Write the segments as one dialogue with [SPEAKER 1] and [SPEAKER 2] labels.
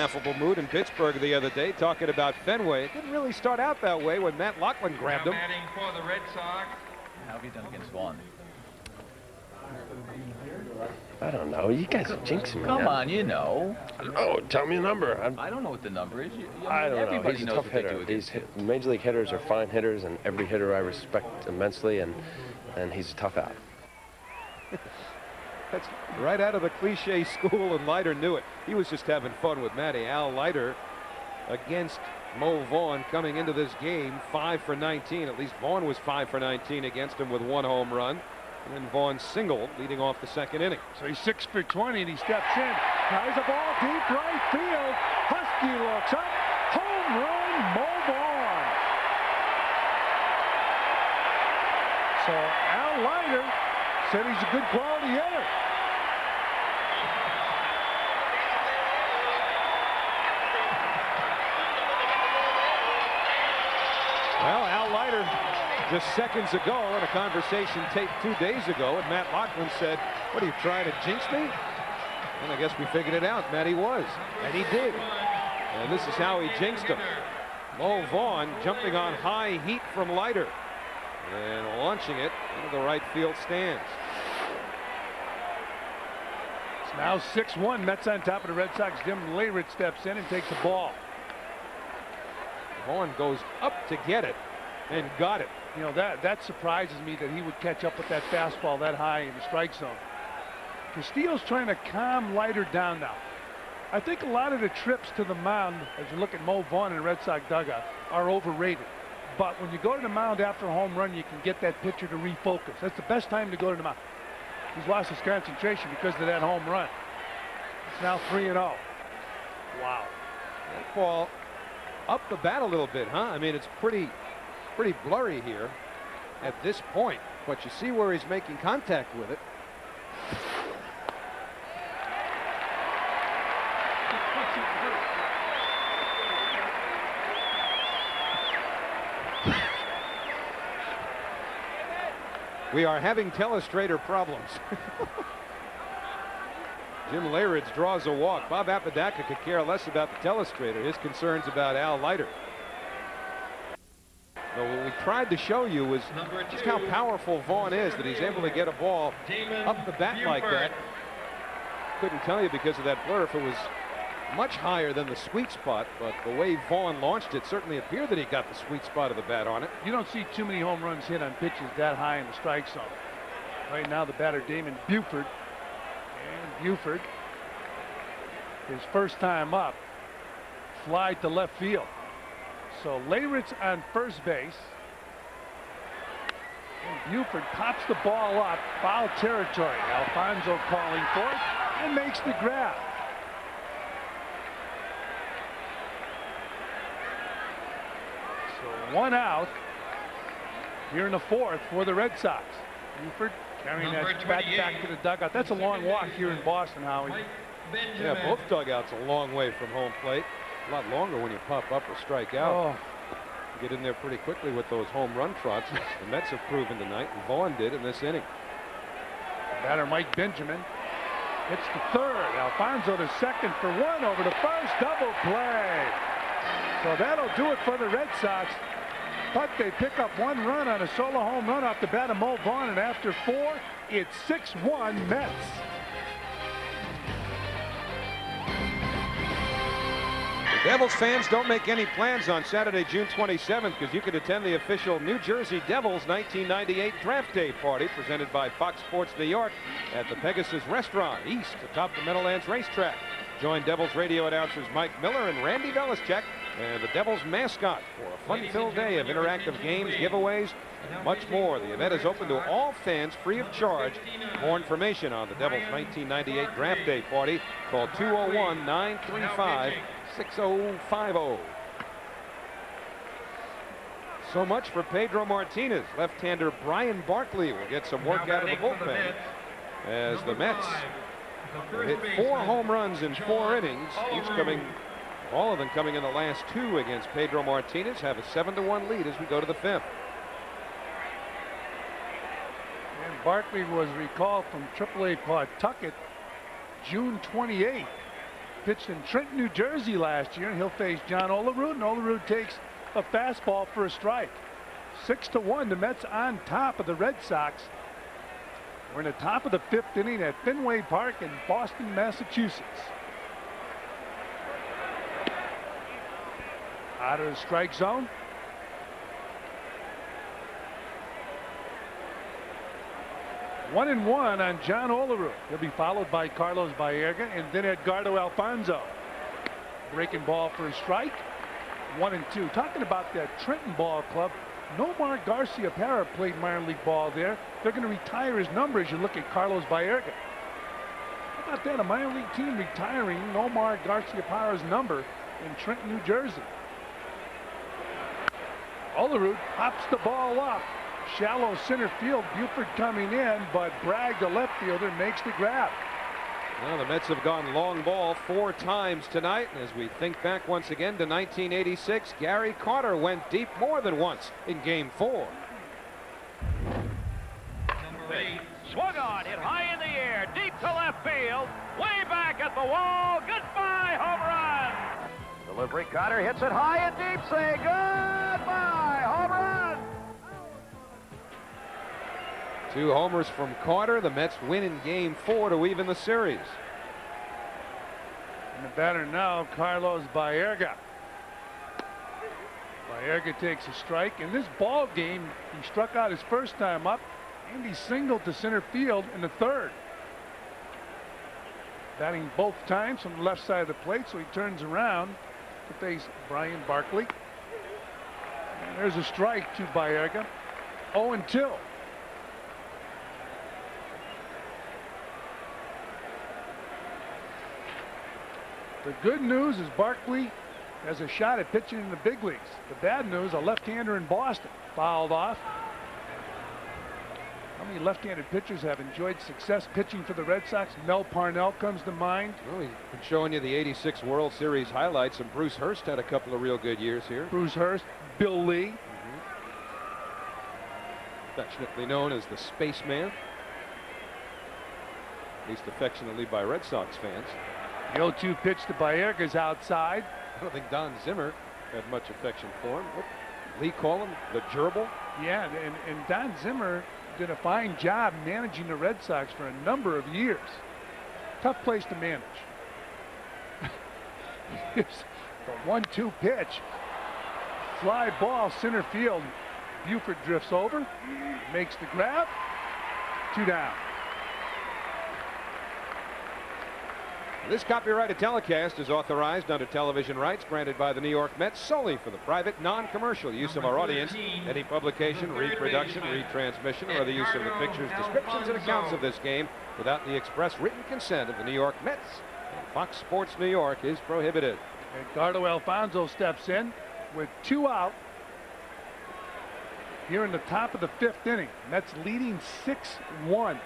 [SPEAKER 1] Affable mood in Pittsburgh the other day, talking about Fenway. It didn't really start out that way when Matt Loughlin grabbed him.
[SPEAKER 2] For the Red Sox.
[SPEAKER 3] How have you done against Vaughn?
[SPEAKER 4] I don't know. You guys are jinxing me.
[SPEAKER 3] Come
[SPEAKER 4] now.
[SPEAKER 3] on, you know.
[SPEAKER 4] Oh, tell me a number.
[SPEAKER 3] I don't know what the number is.
[SPEAKER 4] I don't know.
[SPEAKER 3] Everybody
[SPEAKER 4] He's a
[SPEAKER 3] knows
[SPEAKER 4] tough
[SPEAKER 3] what they
[SPEAKER 4] hitter.
[SPEAKER 3] do
[SPEAKER 4] These
[SPEAKER 3] against
[SPEAKER 4] major league hitters are fine hitters, and every hitter I respect immensely, and he's a tough out.
[SPEAKER 1] That's right out of the cliche school, and Leiter knew it. He was just having fun with Matty. Al Leiter against Mo Vaughn coming into this game 5 for 19. At least Vaughn was 5 for 19 against him with 1 home run. And then Vaughn singled leading off the second inning.
[SPEAKER 5] So he's 6 for 20 and he steps in. Tries a ball deep right field. Husky looks up. Home run, Mo Vaughn. So Al Leiter said he's a good quality hitter.
[SPEAKER 1] Well, Al Leiter just seconds ago in a conversation taped 2 days ago, and Matt Loughlin said, "What, are you trying to jinx me?" And I guess we figured it out. Matty was, and he did. And this is how he jinxed him. Mo Vaughn jumping on high heat from Leiter and launching it into the right field stands.
[SPEAKER 5] It's now 6-1. Mets on top of the Red Sox. Jim Leyritz steps in and takes the ball.
[SPEAKER 1] Vaughn goes up to get it and got it.
[SPEAKER 5] You know, that surprises me that he would catch up with that fastball that high in the strike zone. Castillo's trying to calm Leiter down now. I think a lot of the trips to the mound, as you look at Mo Vaughn in the Red Sox dugout, are overrated. But when you go to the mound after a home run, you can get that pitcher to refocus. That's the best time to go to the mound. He's lost his concentration because of that home run. It's now 3-0. Wow.
[SPEAKER 1] That ball up the bat a little bit, huh? I mean, it's pretty blurry here at this point, but you see where he's making contact with it. We are having telestrator problems. Jim Leyritz draws a walk. Bob Apodaca could care less about the telestrator. His concerns about Al Leiter. So what we tried to show you was just how powerful Vaughn is, that he's able to get a ball up the bat like that. Couldn't tell you because of that blur if it was much higher than the sweet spot, but the way Vaughn launched it certainly appeared that he got the sweet spot of the bat on it.
[SPEAKER 5] You don't see too many home runs hit on pitches that high in the strike zone. Right now the batter Damon Buford. And Buford, his first time up, fly to left field. So Leyritz on first base. And Buford pops the ball up, foul territory. Alfonso calling for it and makes the grab. So 1 out here in the 4th for the Red Sox. Buford carrying that bat back to the dugout. That's a long walk here in Boston, Howie.
[SPEAKER 1] Yeah, both dugouts a long way from home plate. A lot longer when you pop up or strike out.
[SPEAKER 5] Oh.
[SPEAKER 1] You get in there pretty quickly with those home run trots. The Mets have proven tonight, and Vaughn did in this inning.
[SPEAKER 5] Batter Mike Benjamin hits the 3rd. Alfonso to 2nd for 1 over the 1st. Double play. So that'll do it for the Red Sox. But they pick up 1 run on a solo home run off the bat of Mo Vaughn, and after 4, it's 6-1 Mets.
[SPEAKER 1] The Devils fans, don't make any plans on Saturday, June 27th, because you could attend the official New Jersey Devils 1998 Draft Day party presented by Fox Sports New York at the Pegasus Restaurant east atop the Meadowlands Racetrack. Join Devils radio announcers Mike Miller and Randy Velasquez and the Devils mascot for a fun-filled day of interactive games, giveaways, and much more. The event is open to all fans free of charge. More information on the Devils 1998 Draft Day party, call 201-935-6050. So much for Pedro Martinez. Left-hander Brian Barkley will get some work out of the bullpen as the Mets hit 4 home runs in 4 innings, all of them coming in the last 2 against Pedro Martinez. Have a 7-1 lead as we go to the 5th.
[SPEAKER 5] And Barkley was recalled from AAA Pawtucket June 28th. pitched in Trenton, New Jersey last year, and he'll face John Olerud, and Olerud takes a fastball for a strike. 6-1, the Mets on top of the Red Sox. We're in the top of the 5th inning at Fenway Park in Boston, Massachusetts. Out of the strike zone. One and one on John Olerud. He'll be followed by Carlos Baerga and then Edgardo Alfonzo. Breaking ball for a strike. 1-2. Talking about that Trenton Ball Club, Nomar Garcia-Parra played minor league ball there. They're going to retire his number as you look at Carlos Baerga. How about that? A minor league team retiring Nomar Garcia-Parra's number in Trenton, New Jersey. Olerud hops the ball up. Shallow center field. Buford coming in, but Bragg, the left fielder, makes the grab.
[SPEAKER 1] Well, the Mets have gone long ball 4 times tonight. And as we think back once again to 1986, Gary Carter went deep more than once in Game 4.
[SPEAKER 2] Number 8. Swung on, hit high in the air, deep to left field, way back at the wall. Goodbye, home run. Delivery, Carter hits it high and deep. Say goodbye, home run.
[SPEAKER 1] 2 homers from Carter. The Mets win in Game 4 to even the series.
[SPEAKER 5] And the batter now, Carlos Baerga. Baerga takes a strike. In this ball game, he struck out his first time up, and he singled to center field in the 3rd. Batting both times from the left side of the plate, so he turns around to face Brian Barkley. And there's a strike to Baerga. 0-2. The good news is Barkley has a shot at pitching in the big leagues. The bad news, a left-hander in Boston fouled off. How many left-handed pitchers have enjoyed success pitching for the Red Sox? Mel Parnell comes to mind.
[SPEAKER 1] Well, we've been showing you the '86 World Series highlights, and Bruce Hurst had a couple of real good years here.
[SPEAKER 5] Bruce Hurst, Bill Lee.
[SPEAKER 1] Affectionately known as the Spaceman, at least affectionately by Red Sox fans.
[SPEAKER 5] The 0-2 pitch to Baerga's outside.
[SPEAKER 1] I don't think Don Zimmer had much affection for him. What Lee call him? The gerbil?
[SPEAKER 5] Yeah, and Don Zimmer did a fine job managing the Red Sox for a number of years. Tough place to manage. Here's the 1-2 pitch. Fly ball center field. Buford drifts over, makes the grab. 2 down.
[SPEAKER 1] This copyrighted telecast is authorized under television rights granted by the New York Mets solely for the private, non-commercial use of our audience. Any publication, reproduction, retransmission, or the use of the pictures, descriptions, and accounts of this game without the express written consent of the New York Mets and Fox Sports New York is prohibited.
[SPEAKER 5] Edgardo Alfonzo steps in with 2 out here in the top of the 5th inning. Mets leading 6-1.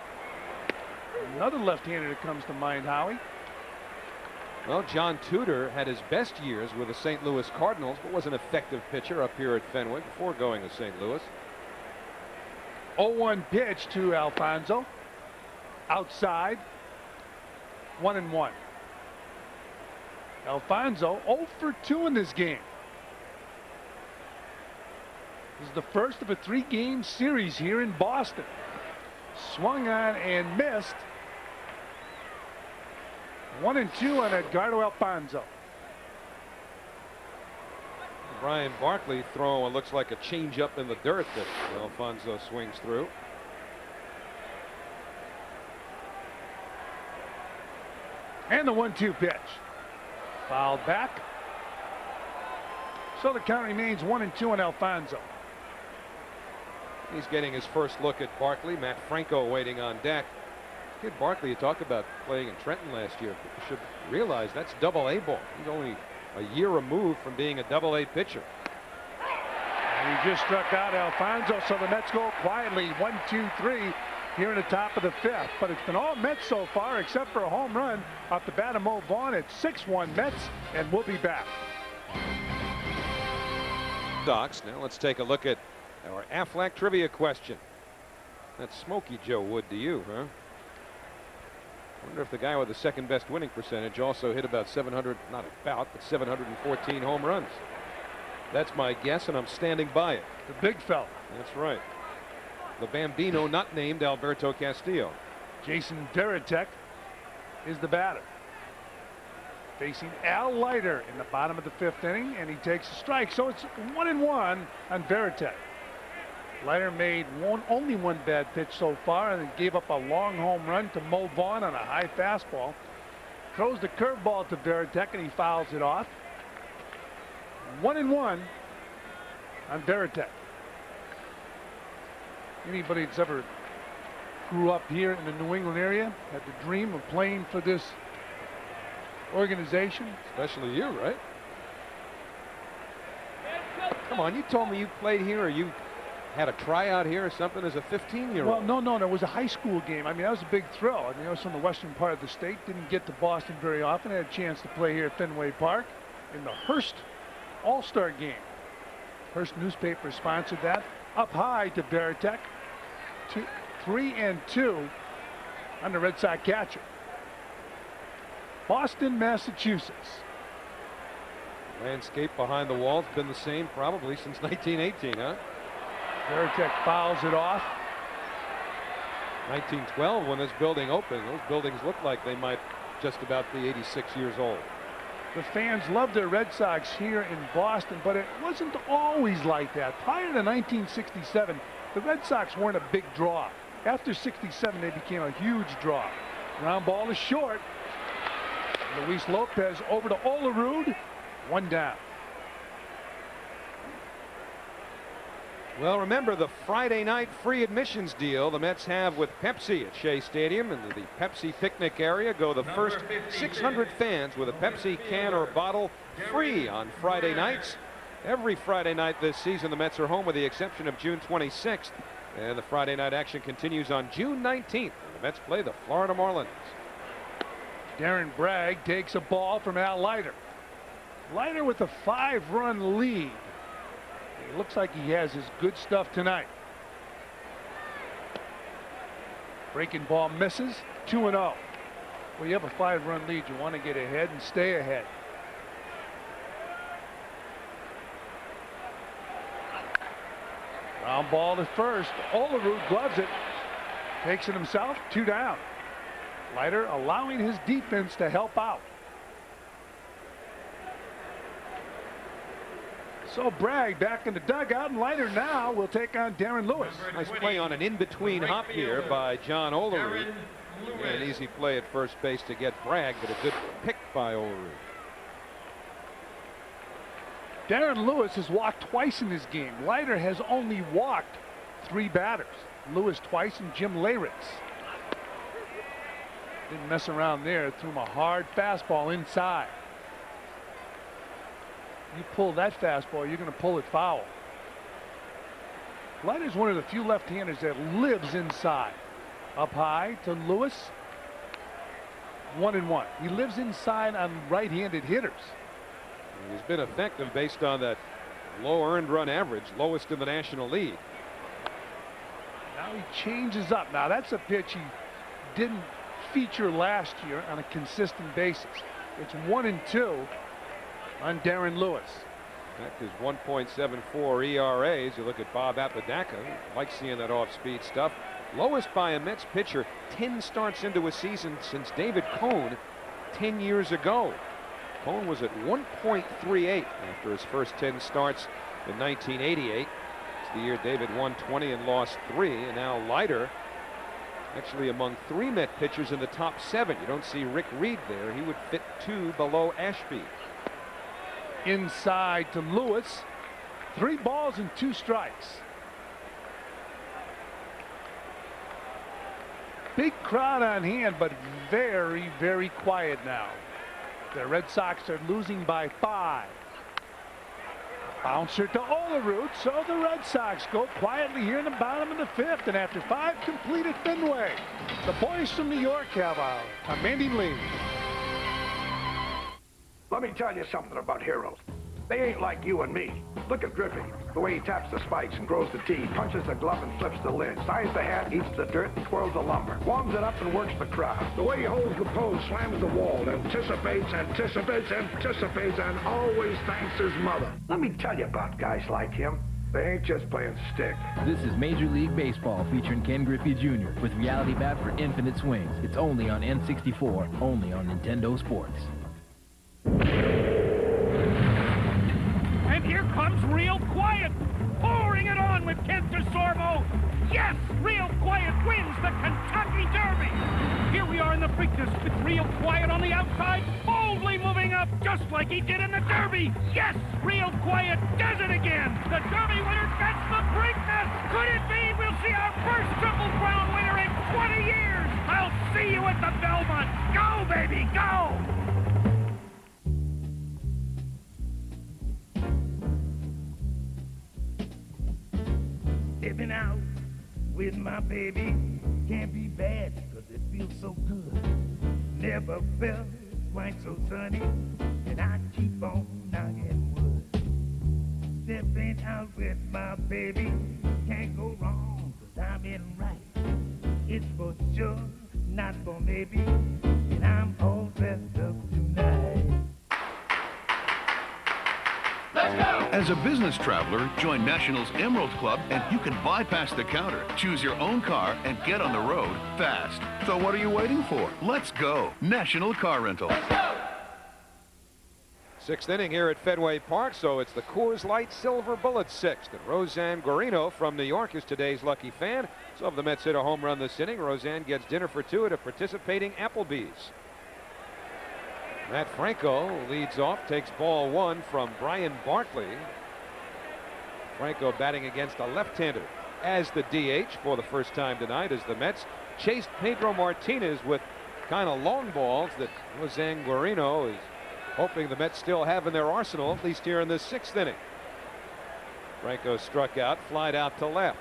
[SPEAKER 5] Another left-hander that comes to mind, Howie.
[SPEAKER 1] Well, John Tudor had his best years with the St. Louis Cardinals, but was an effective pitcher up here at Fenway before going to St. Louis.
[SPEAKER 5] 0-1 pitch to Alfonzo. Outside. 1-1. Alfonzo 0 for 2 in this game. This is the first of a 3-game series here in Boston. Swung on and missed. 1-2 on Edgardo Alfonzo.
[SPEAKER 1] Brian Barkley throwing what looks like a changeup in the dirt that Alfonzo swings through.
[SPEAKER 5] And the 1-2 pitch. Fouled back. So the count remains 1-2 on Alfonzo.
[SPEAKER 1] He's getting his first look at Barkley. Matt Franco waiting on deck. Kid Barkley, you talk about playing in Trenton last year. People should realize that's Double-A ball. He's only a year removed from being a Double-A pitcher.
[SPEAKER 5] And he just struck out Alfonzo, so the Mets go quietly 1-2-3 here in the top of the 5th. But it's been all Mets so far except for a home run off the bat of Mo Vaughn. It's 6-1 Mets, and we'll be back.
[SPEAKER 1] Docs, now let's take a look at our Aflac trivia question. That's Smokey Joe Wood to you, huh? Wonder if the guy with the second best winning percentage also hit about 700, not about, but 714 home runs. That's my guess, and I'm standing by it.
[SPEAKER 5] The big fella.
[SPEAKER 1] That's right. The Bambino not named Alberto Castillo.
[SPEAKER 5] Jason Varitek is the batter. Facing Al Leiter in the bottom of the 5th inning, and he takes a strike. So it's 1-1 on Varitek. Leiter made only one bad pitch so far, and gave up a long home run to Mo Vaughn on a high fastball. Throws the curveball to Varitek, and he fouls it off. 1-1 on Varitek. Anybody that's ever grew up here in the New England area had the dream of playing for this organization.
[SPEAKER 1] Especially you, right? Come on, you told me you played here, or you had a tryout here or something as a 15-year-old.
[SPEAKER 5] Well, no, it was a high school game. I mean, that was a big thrill. I mean, I was from the western part of the state, didn't get to Boston very often. I had a chance to play here at Fenway Park in the Hearst All-Star game. Hearst newspaper sponsored that. Up high to Varitek. 3-2 on the Red Sox catcher. Boston, Massachusetts.
[SPEAKER 1] Landscape behind the wall's been the same probably since 1918, huh?
[SPEAKER 5] Varitek fouls it off.
[SPEAKER 1] 1912, when this building opened, those buildings looked like they might just about be 86 years old.
[SPEAKER 5] The fans love their Red Sox here in Boston, but it wasn't always like that. Prior to 1967, the Red Sox weren't a big draw. After 67, they became a huge draw. Ground ball is short. Luis Lopez over to Olerud. 1 down.
[SPEAKER 1] Well, remember the Friday night free admissions deal the Mets have with Pepsi at Shea Stadium. Into the Pepsi picnic area go the first 600 fans with a Pepsi can or bottle free on Friday nights. Every Friday night this season, the Mets are home with the exception of June 26th. And the Friday night action continues on June 19th. The Mets play the Florida Marlins.
[SPEAKER 5] Darren Bragg takes a ball from Al Leiter. Leiter with a 5-run lead. It looks like he has his good stuff tonight. Breaking ball misses. 2-0. Well, you have a 5-run lead. You want to get ahead and stay ahead. Ground ball to first. Olerud gloves it. Takes it himself. 2 down. Leiter allowing his defense to help out. So Bragg back in the dugout, and Leiter now will take on Darren Lewis.
[SPEAKER 1] Nice play on an in-between hop here by John Olerud. An easy play at first base to get Bragg, but a good pick by Olerud.
[SPEAKER 5] Darren Lewis has walked twice in this game. Leiter has only walked 3 batters. Lewis twice and Jim Leyritz. Didn't mess around there. Threw him a hard fastball inside. You pull that fastball, you're going to pull it foul. Leiter's one of the few left-handers that lives inside. Up high to Lewis. 1-1. He lives inside on right-handed hitters.
[SPEAKER 1] He's been effective based on that low earned run average, lowest in the National League.
[SPEAKER 5] Now he changes up. Now that's a pitch he didn't feature last year on a consistent basis. It's 1-2 on Darren Lewis.
[SPEAKER 1] That is 1.74 ERAs. You look at Bob Apodaca, like seeing that off-speed stuff. Lowest by a Mets pitcher 10 starts into a season since David Cone 10 years ago. Cone was at 1.38 after his first 10 starts in 1988. It's the year David won 20 and lost 3. And now Leiter actually among 3 Met pitchers in the top 7. You don't see Rick Reed there. He would fit 2 below Ashby.
[SPEAKER 5] Inside to Lewis. 3 balls and 2 strikes. Big crowd on hand, but very, very quiet now. The Red Sox are losing by 5. Bouncer to Olerud, so the Red Sox go quietly here in the bottom of the 5th, and after 5 complete at Fenway, the boys from New York have a commanding lead.
[SPEAKER 6] Let me tell you something about heroes. They ain't like you and me. Look at Griffey. The way he taps the spikes and grows the tee, punches the glove and flips the lid, ties the hat, eats the dirt, and twirls the lumber, warms it up and works the crowd. The way he holds the pose, slams the wall, anticipates, and always thanks his mother. Let me tell you about guys like him. They ain't just playing stick.
[SPEAKER 7] This is Major League Baseball featuring Ken Griffey Jr. with Reality Bat for infinite swings. It's only on N64, only on Nintendo Sports.
[SPEAKER 2] And here comes Real Quiet, pouring it on with Kent DeSormo. Yes, Real Quiet wins the Kentucky Derby. Here we are in the Preakness with Real Quiet on the outside, boldly moving up just like he did in the Derby. Yes, Real Quiet does it again. The Derby winner gets the Preakness. Could it be we'll see our first Triple Crown winner in 20 years? I'll see you at the Belmont. Go, baby, go!
[SPEAKER 8] Living out with my baby can't be bad because it feels so good. Never felt quite so sunny, and I keep on knocking wood. Stepping out with my baby can't go wrong because I'm in right. It's for sure, not for maybe, and I'm all dressed up tonight.
[SPEAKER 9] As a business traveler, join National's Emerald Club and you can bypass the counter, choose your own car, and get on the road fast. So what are you waiting for? Let's go. National Car Rental.
[SPEAKER 1] Sixth inning here at Fenway Park, so it's the Coors Light Silver Bullet sixth. And Roseanne Guarino from New York is today's lucky fan. So if the Mets hit a home run this inning, Roseanne gets dinner for two at a participating Applebee's. Matt Franco leads off, takes ball one from Brian Barkley. Franco batting against a left-hander as the DH for the first time tonight as the Mets chased Pedro Martinez with kind of long balls that Roseanne Guarino is hoping the Mets still have in their arsenal, at least here in the sixth inning. Franco struck out, flied out to left.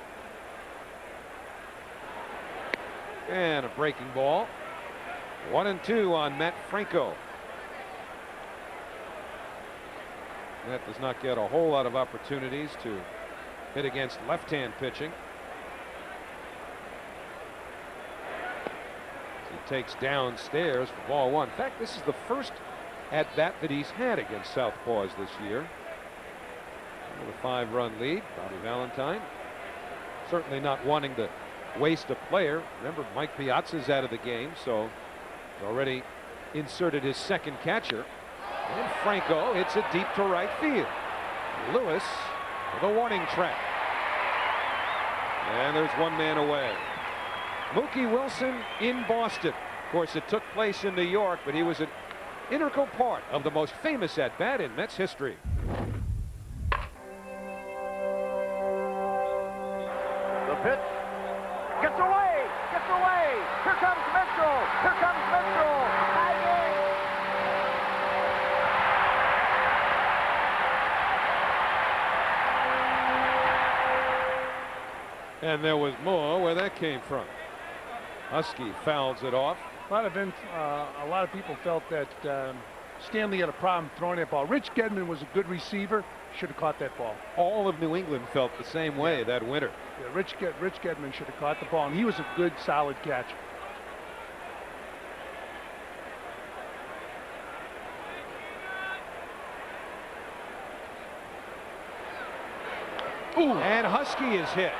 [SPEAKER 1] And a breaking ball. 1-2 on Matt Franco. That does not get a whole lot of opportunities to hit against left-hand pitching. He takes downstairs for ball one. In fact, this is the first at bat that he's had against Southpaws this year. With a 5-run lead, Bobby Valentine certainly not wanting to waste a player. Remember, Mike Piazza's out of the game, so he's already inserted his second catcher. And Franco hits it deep to right field. Lewis with a warning track. And there's one man away. Mookie Wilson in Boston. Of course, it took place in New York, but he was an integral part of the most famous at-bat in Mets history.
[SPEAKER 2] The pitch gets away, Here comes Mitchell.
[SPEAKER 1] And there was more where that came from. Husky fouls it off.
[SPEAKER 5] A lot of people felt that Stanley had a problem throwing that ball. Rich Gedman was a good receiver. Should have caught that ball.
[SPEAKER 1] All of New England felt the same way that winter.
[SPEAKER 5] Yeah, Rich Gedman should have caught the ball, and he was a good, solid catcher.
[SPEAKER 1] Ooh. And Husky is hit.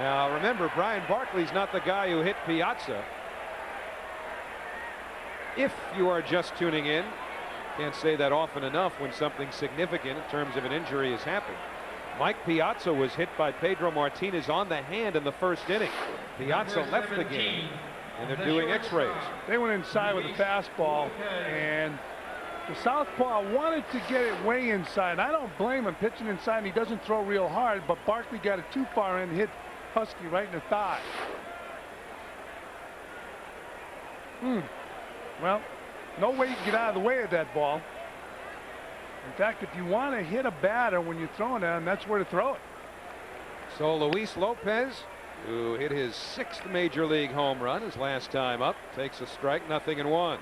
[SPEAKER 1] Now remember, Brian Barkley's not the guy who hit Piazza. If you are just tuning in, can't say that often enough when something significant in terms of an injury has happened. Mike Piazza was hit by Pedro Martinez on the hand in the first inning. Piazza left the game, and they're doing x-rays.
[SPEAKER 5] They went inside with a fastball, and the southpaw wanted to get it way inside. I don't blame him pitching inside, and he doesn't throw real hard, but Barkley got it too far in, hit Husky right in the thigh. Well, no way you can get out of the way of that ball. In fact, if you want to hit a batter when you're throwing at him, that's where to throw it.
[SPEAKER 1] So Luis Lopez, who hit his 6th major league home run his last time up, takes a strike, 0-1.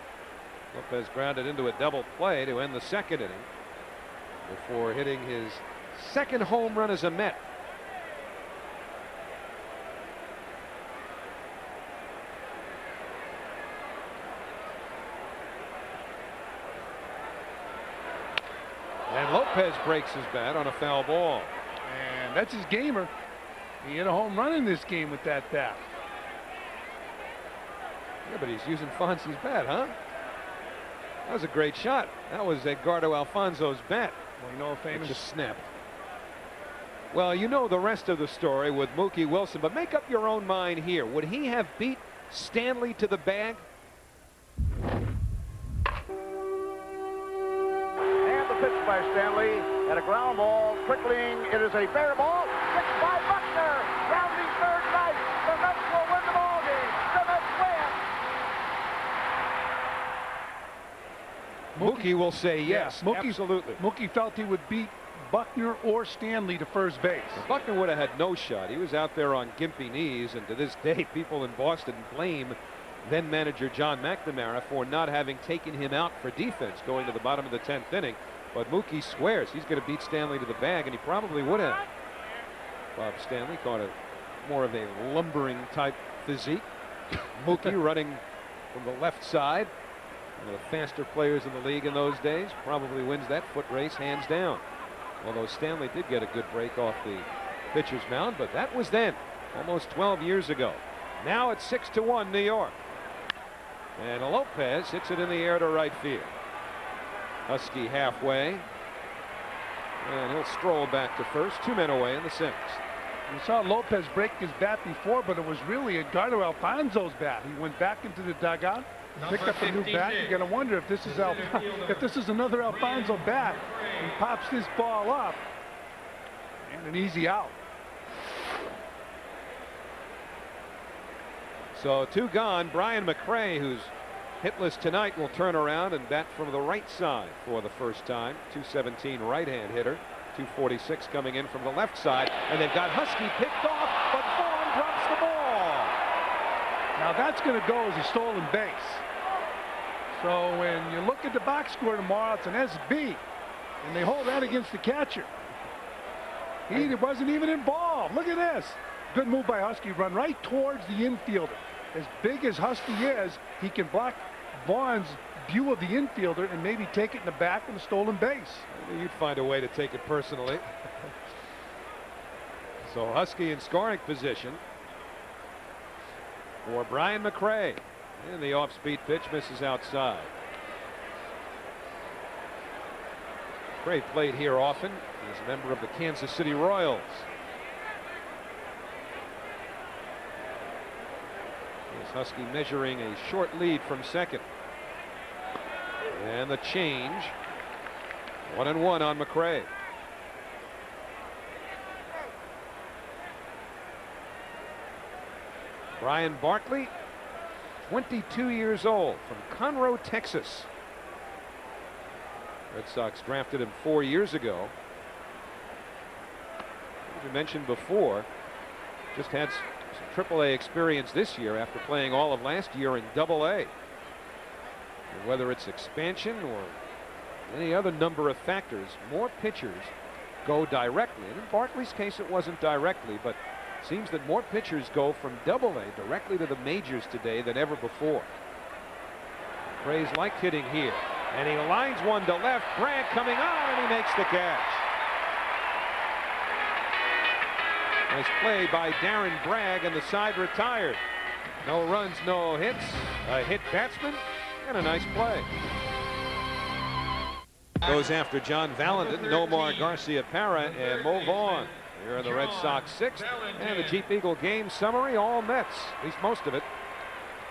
[SPEAKER 1] Lopez grounded into a double play to end the second inning. before hitting his second home run as a Met. And Lopez breaks his bat on a foul ball.
[SPEAKER 5] And that's his gamer. He hit a home run in this game with that bat.
[SPEAKER 1] Yeah, but he's using Fonzie's bat, huh? That was a great shot. That was Edgardo Alfonso's bat.
[SPEAKER 5] Well, you know, famous.
[SPEAKER 1] It just snapped. Well, you know the rest of the story with Mookie Wilson, but make up your own mind here. Would he have beat Stanley to the bag?
[SPEAKER 2] And the pitch by Stanley, and a ground ball trickling. It is a fair ball. Hit by Buckner. Rounding third base. The Mets will win the ball game. The Mets win.
[SPEAKER 1] Mookie will say yes,
[SPEAKER 5] Mookie,
[SPEAKER 1] absolutely.
[SPEAKER 5] Mookie felt he would beat Buckner or Stanley to first base.
[SPEAKER 1] Buckner would have had no shot. He was out there on gimpy knees, and to this day, people in Boston blame then manager John McNamara for not having taken him out for defense going to the bottom of the 10th inning. But Mookie swears he's going to beat Stanley to the bag, and he probably would have. Bob Stanley caught a more of a lumbering type physique. Mookie running from the left side. One of the faster players in the league in those days, probably wins that foot race hands down. Although Stanley did get a good break off the pitcher's mound, but that was then, almost 12 years ago. Now it's 6-1 New York. And Lopez hits it in the air to right field. Husky halfway. And he'll stroll back to first. 2 men away in the 6th.
[SPEAKER 5] We saw Lopez break his bat before, but it was really Edgardo Alfonso's bat. He went back into the dugout, picked up a new bat. You got to wonder if this is another Alfonso bat. He pops this ball up, and an easy out.
[SPEAKER 1] So 2 gone. Brian McRae, who's hitless tonight, will turn around and bat from the right side for the first time. 217 right-hand hitter. 246 coming in from the left side, and they've got Husky picked off, but Vaughn drops the ball.
[SPEAKER 5] Now that's going to go as a stolen base. So when you look at the box score tomorrow, it's an SB, and they hold that against the catcher. He wasn't even involved. Look at this. Good move by Husky. Run right towards the infielder. As big as Husky is, he can block Vaughn's view of the infielder and maybe take it in the back with a stolen base.
[SPEAKER 1] You'd find a way to take it personally. So Husky in scoring position for Brian McRae. And the off-speed pitch misses outside. McRae played here often. He's a member of the Kansas City Royals. Here's Husky measuring a short lead from second. And the change. 1-1 on McRae. Brian Barkley, 22 years old, from Conroe, Texas. Red Sox drafted him 4 years ago. As we mentioned before, just had some AAA experience this year after playing all of last year in AA. And whether it's expansion or any other number of factors, more pitchers go directly. And in Barkley's case, it wasn't directly, but it seems that more pitchers go from AA directly to the majors today than ever before. Braves like hitting here, and he lines one to left. Bragg coming on, and he makes the catch. Nice play by Darren Bragg, and the side retired. No runs, no hits. A hit batsman, and a nice play. Goes after John Valentin, Nomar Garcia-Parra, and Mo Vaughn. Here are the Red Sox 6th, and the Jeep Eagle game summary, all Mets, at least most of it.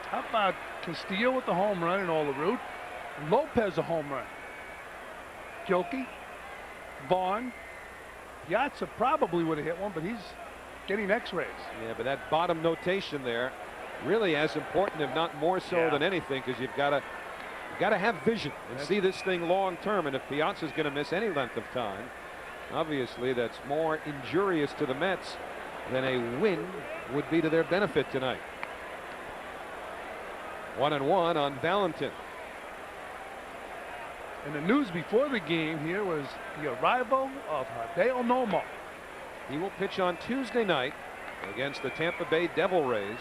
[SPEAKER 5] How about Castillo with the home run and all the root? Lopez a home run. Gilkey, Vaughn, Piazza probably would have hit one, but he's getting x-rays.
[SPEAKER 1] Yeah, but that bottom notation there, really as important, if not more so than anything, because you've got to have vision and see this thing long term. And if Piazza's going to miss any length of time, obviously that's more injurious to the Mets than a win would be to their benefit tonight. 1-1 on Valentin.
[SPEAKER 5] And the news before the game here was the arrival of Hideo Nomo.
[SPEAKER 1] He will pitch on Tuesday night against the Tampa Bay Devil Rays.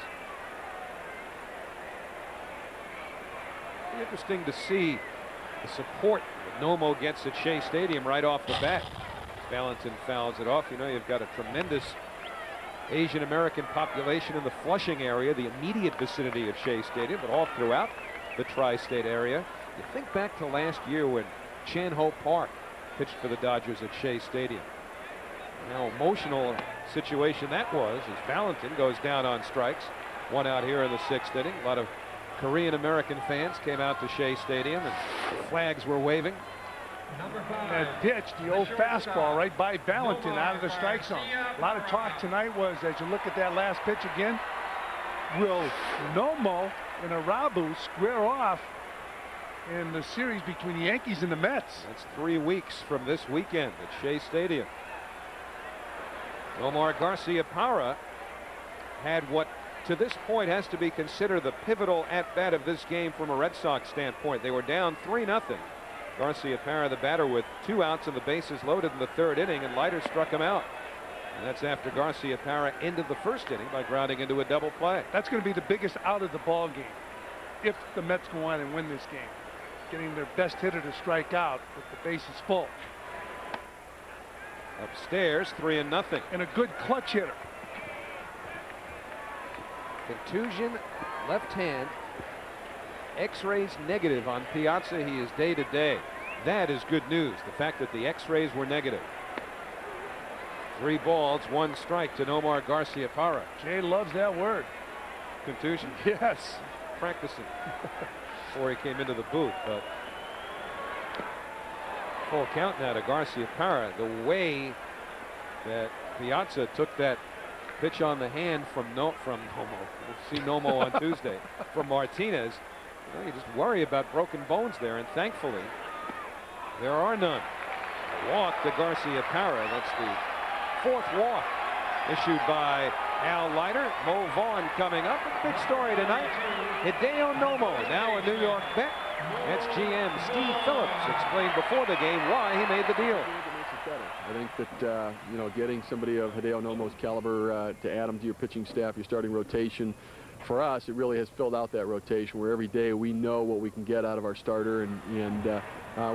[SPEAKER 1] Interesting to see the support that Nomo gets at Shea Stadium right off the bat. Valentin fouls it off. You know, you've got a tremendous Asian American population in the Flushing area, the immediate vicinity of Shea Stadium, but all throughout the tri-state area. You think back to last year when Chan Ho Park pitched for the Dodgers at Shea Stadium. How emotional situation that was as Valentin goes down on strikes. One out here in the 6th inning. A lot of Korean American fans came out to Shea Stadium and flags were waving.
[SPEAKER 5] And pitched the old fastball right by Valentin out of the strike zone. A lot of talk tonight was, as you look at that last pitch again, will Nomo and Arabu square off in the series between the Yankees and the Mets?
[SPEAKER 1] That's 3 weeks from this weekend at Shea Stadium. Omar Garcia-Parra had what to this point has to be considered the pivotal at-bat of this game from a Red Sox standpoint. They were down 3-0. Garcia-Parra, the batter, with 2 outs and the bases loaded in the 3rd inning, and Leiter struck him out. And that's after Garcia-Parra ended the 1st inning by grounding into a double play.
[SPEAKER 5] That's going to be the biggest out of the ball game if the Mets go on and win this game. Getting their best hitter to strike out with the bases full.
[SPEAKER 1] Upstairs, 3-0.
[SPEAKER 5] And a good clutch hitter.
[SPEAKER 1] Contusion, left hand. X-rays negative on Piazza. He is day to day. That is good news. The fact that the X-rays were negative. 3 balls, 1 strike to Nomar Garcia-Parra.
[SPEAKER 5] Jay loves that word.
[SPEAKER 1] Contusion.
[SPEAKER 5] Yes.
[SPEAKER 1] Practicing before he came into the booth, but full count now to Garcia-Parra. The way that Piazza took that pitch on the hand from Nomo. We'll see Nomo on Tuesday. From Martinez. You know, you just worry about broken bones there, and thankfully there are none. A walk to Garcia-Parra. That's the 4th walk issued by Al Leiter. Mo Vaughn coming up. A big story tonight. Hideo Nomo, now a New York Met. That's GM Steve Phillips explained before the game why he made the deal.
[SPEAKER 10] I think that you know, getting somebody of Hideo Nomo's caliber to add him to your pitching staff, your starting rotation, for us, it really has filled out that rotation where every day we know what we can get out of our starter, and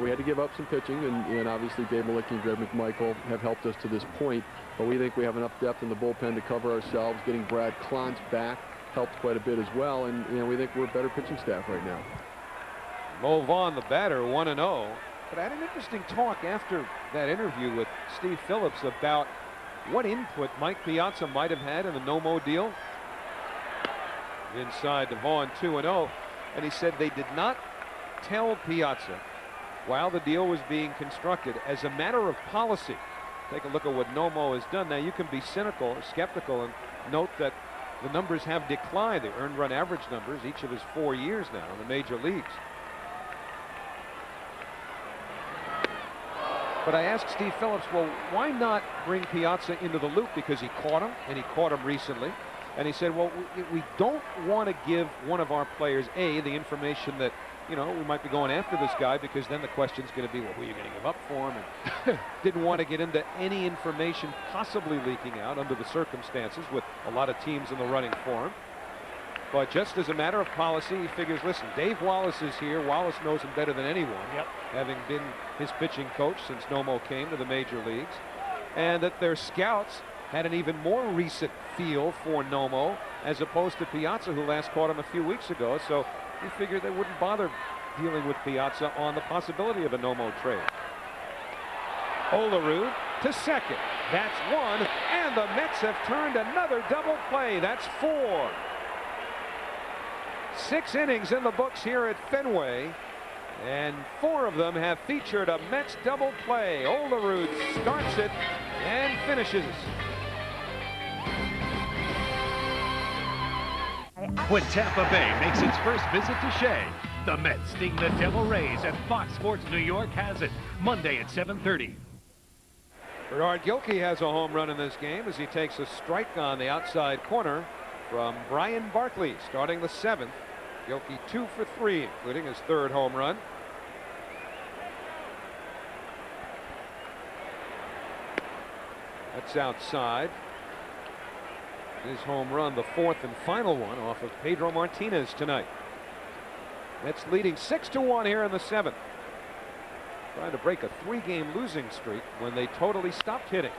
[SPEAKER 10] we had to give up some pitching, and obviously Dave Malicki and Greg McMichael have helped us to this point, but we think we have enough depth in the bullpen to cover ourselves. Getting Brad Klontz back helped quite a bit as well, and you know, we think we're a better pitching staff right now.
[SPEAKER 1] Mo Vaughn, the batter, 1-0. But I had an interesting talk after that interview with Steve Phillips about what input Mike Piazza might have had in the Nomo deal. Inside to Vaughn, 2-0, and he said they did not tell Piazza while the deal was being constructed, as a matter of policy. Take a look at what Nomo has done. Now you can be cynical or skeptical and note that the numbers have declined, the earned run average numbers, each of his 4 years now in the major leagues. But I asked Steve Phillips, well, why not bring Piazza into the loop, because he caught him, and he caught him recently. And he said, well, we don't want to give one of our players, the information that, you know, we might be going after this guy, because then the question's going to be, well, who are you going to give up for him? And didn't want to get into any information possibly leaking out under the circumstances with a lot of teams in the running for him. But just as a matter of policy, he figures, listen, Dave Wallace is here. Wallace knows him better than anyone, having been his pitching coach since Nomo came to the major leagues. And that their scouts had an even more recent feel for Nomo as opposed to Piazza, who last caught him a few weeks ago. So he figured they wouldn't bother dealing with Piazza on the possibility of a Nomo trade. Olerud to second. That's 1, and the Mets have turned another double play. That's 4. 6 innings in the books here at Fenway, and 4 of them have featured a Mets double play. Olerud starts it and finishes.
[SPEAKER 11] When Tampa Bay makes its first visit to Shea, the Mets sting the Devil Rays, and Fox Sports New York has it Monday at 7:30.
[SPEAKER 1] Bernard Gilkey has a home run in this game as he takes a strike on the outside corner from Brian Barkley, starting the 7th. Gilkey 2 for 3, including his 3rd home run. That's outside. His home run, the 4th and final one off of Pedro Martinez tonight. Mets leading 6-1 here in the 7th. Trying to break a 3-game losing streak when they totally stopped hitting.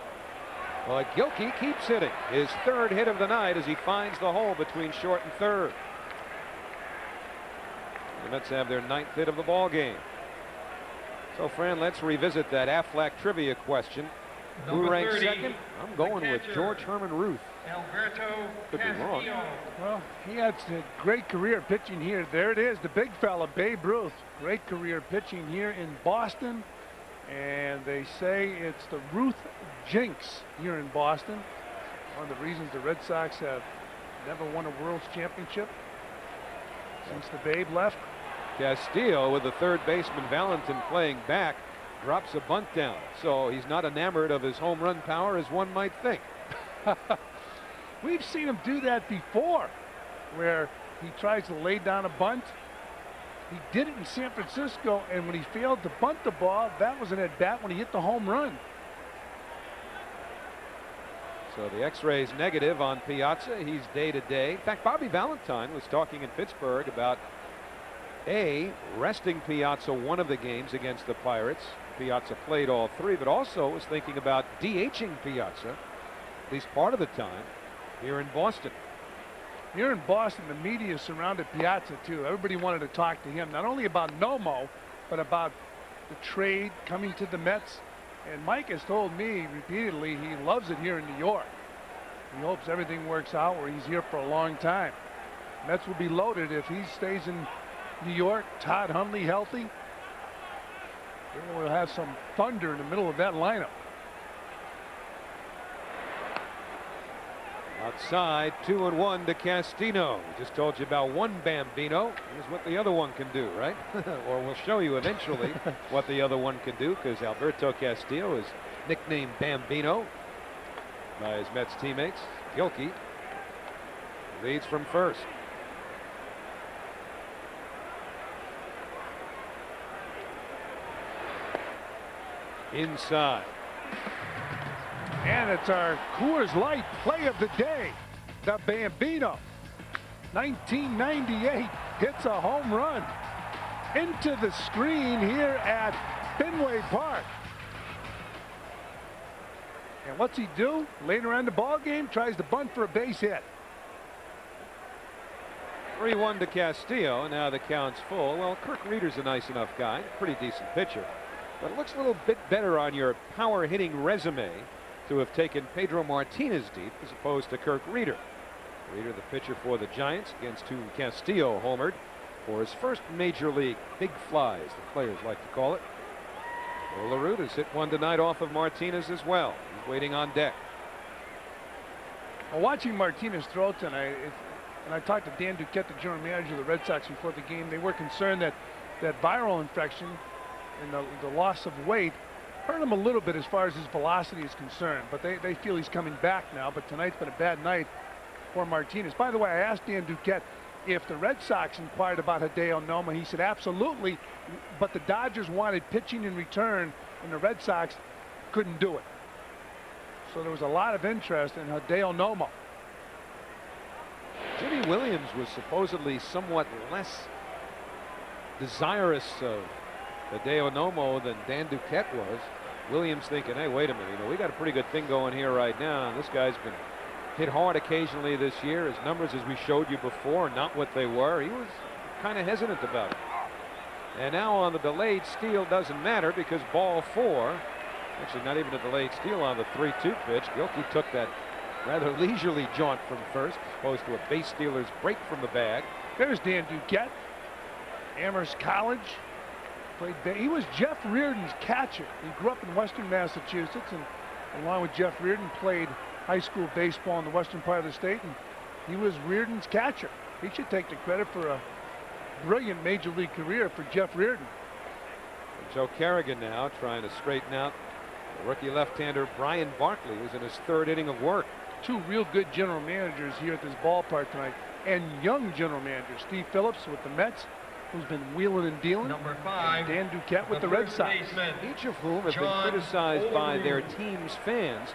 [SPEAKER 1] But Gilkey keeps hitting. His 3rd hit of the night as he finds the hole between short and third. The Mets have their 9th hit of the ball game. So, Fran, let's revisit that Aflac trivia question. Who ranks 2nd? I'm going with George Herman Ruth.
[SPEAKER 12] Alberto
[SPEAKER 1] Could be wrong.
[SPEAKER 5] Well, he had a great career pitching here. There it is, the big fella, Babe Ruth. Great career pitching here in Boston. And they say it's the Ruth jinx here in Boston. One of the reasons the Red Sox have never won a World's Championship since the Babe left.
[SPEAKER 1] Castillo, with the 3rd baseman Valentin playing back, drops a bunt down. So he's not enamored of his home run power as one might think.
[SPEAKER 5] We've seen him do that before, where he tries to lay down a bunt. He did it in San Francisco, and when he failed to bunt the ball, that was an at-bat when he hit the home run.
[SPEAKER 1] So the X-ray's negative on Piazza. He's day-to-day. In fact, Bobby Valentine was talking in Pittsburgh about resting Piazza one of the games against the Pirates. Piazza played all 3, but also was thinking about DHing Piazza at least part of the time here in Boston.
[SPEAKER 5] Here in Boston, the media surrounded Piazza too. Everybody wanted to talk to him, not only about Nomo, but about the trade coming to the Mets. And Mike has told me repeatedly he loves it here in New York. He hopes everything works out where he's here for a long time. Mets will be loaded if he stays in New York. Todd Hundley healthy. They will have some thunder in the middle of that lineup.
[SPEAKER 1] Outside, 2-1 to Castino. Just told you about one Bambino. Here's what the other one can do, right? Or we'll show you eventually what the other one can do, because Alberto Castillo is nicknamed Bambino by his Mets teammates. Gilkey leads from first. Inside.
[SPEAKER 5] And it's our Coors Light play of the day. The Bambino, 1998, hits a home run into the screen here at Fenway Park. And what's he do? Later on in the ball game, tries to bunt for a base hit.
[SPEAKER 1] 3-1 to Castillo, and now the count's full. Well, Kirk Reeder's a nice enough guy, pretty decent pitcher, but it looks a little bit better on your power hitting resume to have taken Pedro Martinez deep as opposed to Kirk Reeder. Reeder, the pitcher for the Giants, against whom Castillo homered for his first major league big fly, as the players like to call it. Olerud has hit one tonight off of Martinez as well. He's waiting on deck.
[SPEAKER 5] Well, watching Martinez throw tonight, and I talked to Dan Duquette, the general manager of the Red Sox, before the game. They were concerned that viral infection and the loss of weight hurt him a little bit as far as his velocity is concerned, but they feel he's coming back now. But tonight's been a bad night for Martinez. By the way, I asked Dan Duquette if the Red Sox inquired about Hideo Noma. He said absolutely, but the Dodgers wanted pitching in return, and the Red Sox couldn't do it. So there was a lot of interest in Hideo Noma.
[SPEAKER 1] Jimmy Williams was supposedly somewhat less desirous of Hideo Nomo than Dan Duquette was. Williams thinking, hey, wait a minute, we got a pretty good thing going here right now, and this guy's been hit hard occasionally this year. His numbers, as we showed you before, are not what they were. He was kind of hesitant about it. And now on the delayed steal doesn't matter, because ball 4, actually not even a delayed steal on the 3-2 pitch. Gilkey took that rather leisurely jaunt from first, as opposed to a base stealer's break from the bag.
[SPEAKER 5] There's Dan Duquette, Amherst College. He was Jeff Reardon's catcher. He grew up in Western Massachusetts, and along with Jeff Reardon, played high school baseball in the western part of the state, and he was Reardon's catcher. He should take the credit for a brilliant major league career for Jeff Reardon.
[SPEAKER 1] Joe Kerrigan now trying to straighten out the rookie left-hander Brian Barkley, who's in his 3rd inning of work.
[SPEAKER 5] 2 real good general managers here at this ballpark tonight, and young general managers. Steve Phillips with the Mets, who's been wheeling and dealing.
[SPEAKER 12] Number 5,
[SPEAKER 5] Dan Duquette with the Red Sox.
[SPEAKER 1] Each of whom have been criticized by their team's fans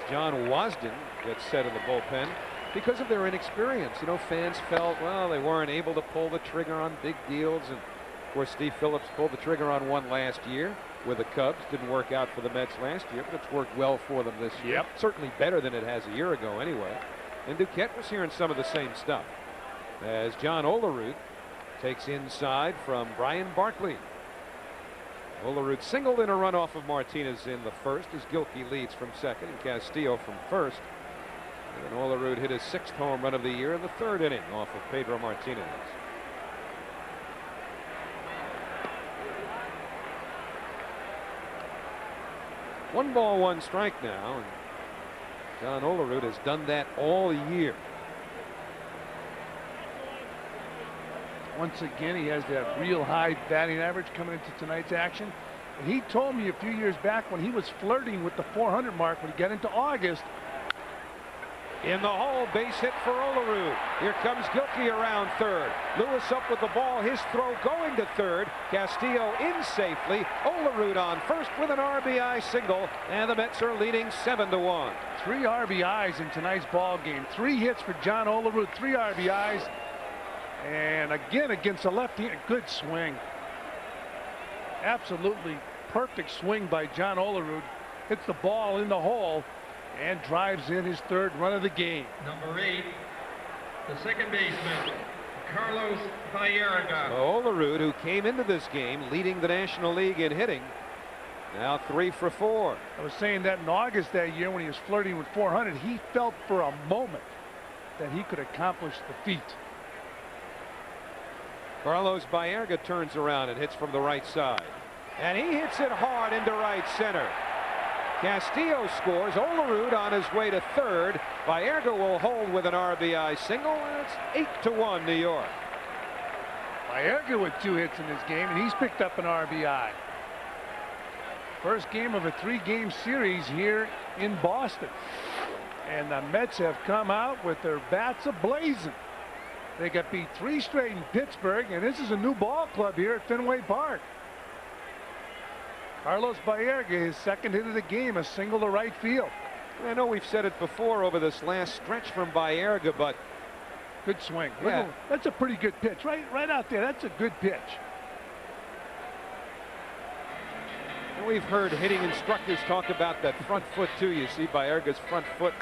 [SPEAKER 1] John Wasden gets set in the bullpen because of their inexperience. You know, fans felt, well, they weren't able to pull the trigger on big deals. And of course, Steve Phillips pulled the trigger on one last year with the Cubs. Didn't work out for the Mets last year, but it's worked well for them this year. Certainly better than it has a year ago anyway. And Duquette was hearing some of the same stuff as John Olerud takes inside from Brian Barkley. Olerud singled in a run off of Martinez in the first as Gilkey leads from second and Castillo from first. And then Olerud hit his 6th home run of the year in the 3rd inning off of Pedro Martinez. One ball, one strike now, and John Olerud has done that all year.
[SPEAKER 5] Once again, he has that real high batting average coming into tonight's action. And he told me a few years back when he was flirting with the 400 mark when he got into August.
[SPEAKER 1] In the hole, base hit for Olerud. Here comes Gilkey around third. Lewis up with the ball. His throw going to third. Castillo in safely. Olerud on first with an RBI single, and the Mets are leading 7-1.
[SPEAKER 5] 3 RBIs in tonight's ball game. 3 hits for John Olerud. 3 RBIs. And again against a lefty, a good swing. Absolutely perfect swing by John Olerud. Hits the ball in the hole and drives in his 3rd run of the game.
[SPEAKER 12] Number 8, the second baseman, Carlos Baerga.
[SPEAKER 1] Olerud, who came into this game leading the National League in hitting, now 3 for 4.
[SPEAKER 5] I was saying that in August that year when he was flirting with 400, he felt for a moment that he could accomplish the feat.
[SPEAKER 1] Carlos Baerga turns around and hits from the right side. And he hits it hard into right center. Castillo scores. Olerud on his way to third. Baerga will hold with an RBI single, and it's 8-1 New York.
[SPEAKER 5] Baerga with 2 hits in this game, and he's picked up an RBI. First game of a 3-game series here in Boston. And the Mets have come out with their bats ablazing. They got beat 3 straight in Pittsburgh, and this is a new ball club here at Fenway Park. Carlos Baerga, his 2nd hit of the game, a single to right field.
[SPEAKER 1] I know we've said it before over this last stretch from Baerga, but
[SPEAKER 5] good swing.
[SPEAKER 1] Yeah.
[SPEAKER 5] That's a pretty good pitch. Right out there. That's a good pitch.
[SPEAKER 1] And we've heard hitting instructors talk about that front foot too. You see Baerga's front foot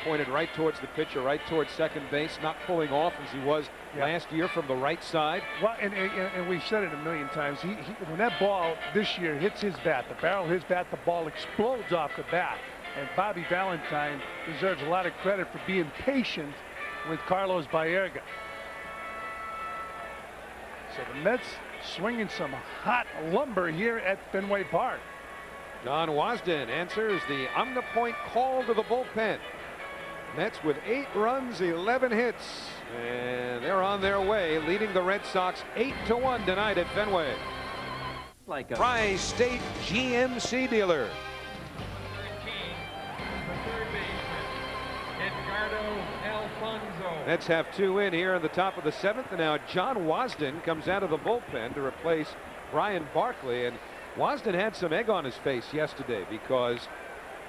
[SPEAKER 1] pointed right towards the pitcher, right towards second base, not pulling off as he was last year from the right side.
[SPEAKER 5] Well, and we've said it a million times. When that ball this year hits his bat, the barrel of his bat, the ball explodes off the bat. And Bobby Valentine deserves a lot of credit for being patient with Carlos Baerga. So the Mets swinging some hot lumber here at Fenway Park.
[SPEAKER 1] John Wasden answers the on the point call to the bullpen. Mets with 8 runs, 11 hits, and they're on their way, leading the Red Sox 8-1 tonight at Fenway.
[SPEAKER 13] Like a
[SPEAKER 1] Tri-State GMC dealer.
[SPEAKER 12] 13, the third baseman, Edgardo Alfonso.
[SPEAKER 1] Mets have 2 in here in the top of the 7th, and now John Wasden comes out of the bullpen to replace Brian Barkley. And Wasden had some egg on his face yesterday because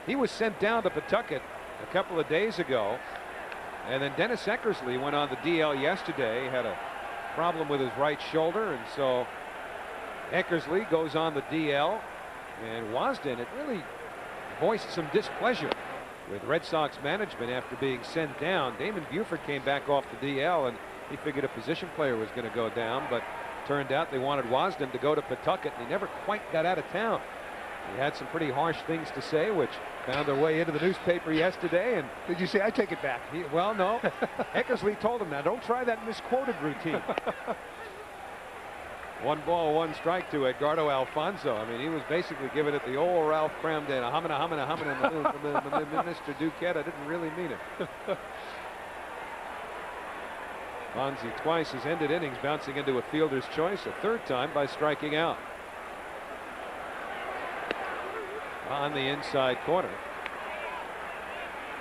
[SPEAKER 1] he was sent down to Pawtucket a couple of days ago, and then Dennis Eckersley went on the DL yesterday. He had a problem with his right shoulder, and so Eckersley goes on the DL, and Wasden, it really voiced some displeasure with Red Sox management after being sent down. Damon Buford came back off the DL, and he figured a position player was going to go down, but turned out they wanted Wasden to go to Pawtucket, and he never quite got out of town. He had some pretty harsh things to say, which found their way into the newspaper yesterday. And
[SPEAKER 5] did you say, I take it back?
[SPEAKER 1] Well, no. Eckersley told him, now don't try that misquoted routine. 1 ball, 1 strike to Edgardo Alfonso. I mean, he was basically giving it the old Ralph Cramden, a hummin', Mr. Duquette. I didn't really mean it. Fonzie twice has ended innings bouncing into a fielder's choice, a 3rd time by striking out. On the inside corner.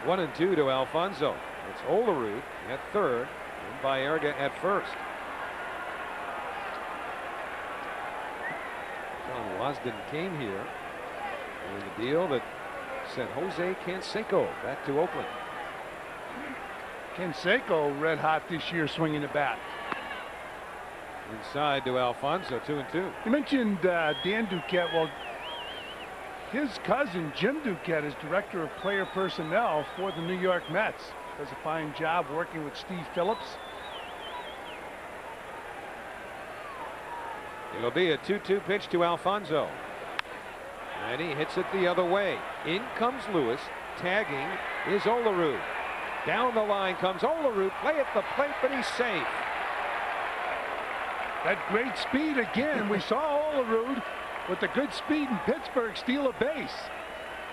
[SPEAKER 1] 1-2 to Alfonso. It's Olerud at 3rd and Baerga at 1st. John Wasden came here with a deal that sent Jose Canseco back to Oakland.
[SPEAKER 5] Canseco red hot this year swinging the bat.
[SPEAKER 1] Inside to Alfonso, 2-2.
[SPEAKER 5] You mentioned Dan Duquette. Well, his cousin Jim Duquette is director of player personnel for the New York Mets. Does a fine job working with Steve Phillips.
[SPEAKER 1] It'll be a 2-2 pitch to Alfonso. And he hits it the other way. In comes Lewis. Tagging is Olerud. Down the line comes Olerud. Play at the plate, but he's safe.
[SPEAKER 5] That great speed again. We saw Olerud with the good speed in Pittsburgh steal a base.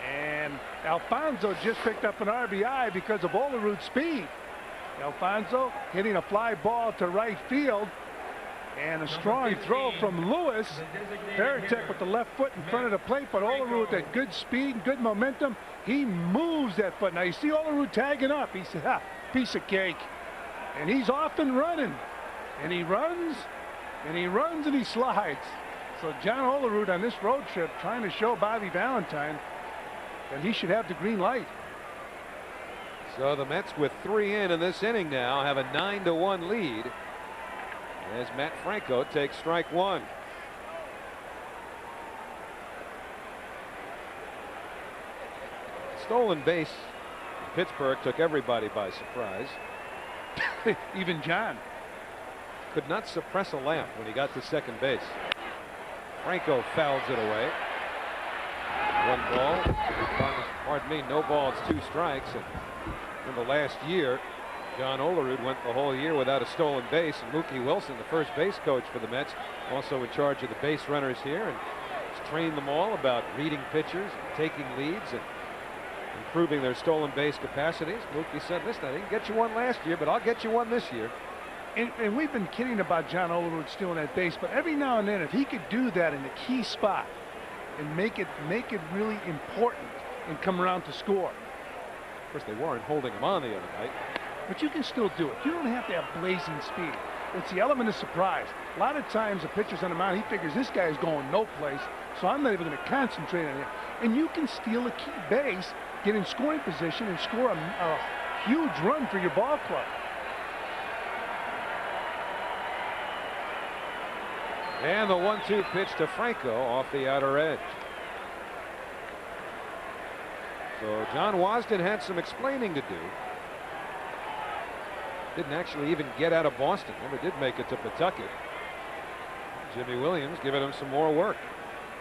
[SPEAKER 5] And Alfonso just picked up an RBI because of Olerud's speed. Alfonso hitting a fly ball to right field. And a strong throw from Lewis. Varitek with the left foot in front of the plate, but Olerud with that good speed and good momentum, he moves that foot. Now you see Olerud tagging up. He said, ha, piece of cake. And he's off and running. And he runs, and he runs, and he slides. So John Olerud on this road trip trying to show Bobby Valentine that he should have the green light.
[SPEAKER 1] So the Mets with 3 in this inning now have a 9-1 lead as Matt Franco takes strike 1. Stolen base in Pittsburgh took everybody by surprise.
[SPEAKER 5] Even John
[SPEAKER 1] could not suppress a laugh when he got to second base. Franco fouls it away. 1 ball. Pardon me, no balls, 2 strikes. And in the last year, John Olerud went the whole year without a stolen base, and Mookie Wilson, the first base coach for the Mets, also in charge of the base runners here, and has trained them all about reading pitchers and taking leads and improving their stolen base capacities. Mookie said, listen, I didn't get you one last year, but I'll get you one this year.
[SPEAKER 5] And we've been kidding about John Olerud stealing that base, but every now and then, if he could do that in a key spot and make it really important and come around to score.
[SPEAKER 1] Of course, they weren't holding him on the other night.
[SPEAKER 5] But you can still do it. You don't have to have blazing speed. It's the element of surprise. A lot of times, a pitcher's on the mound, he figures this guy is going no place, so I'm not even going to concentrate on him. And you can steal a key base, get in scoring position, and score a huge run for your ball club.
[SPEAKER 1] And the 1-2 pitch to Franco off the outer edge. So John Wasden had some explaining to do. Didn't actually even get out of Boston. Never did make it to Pawtucket. Jimmy Williams giving him some more work,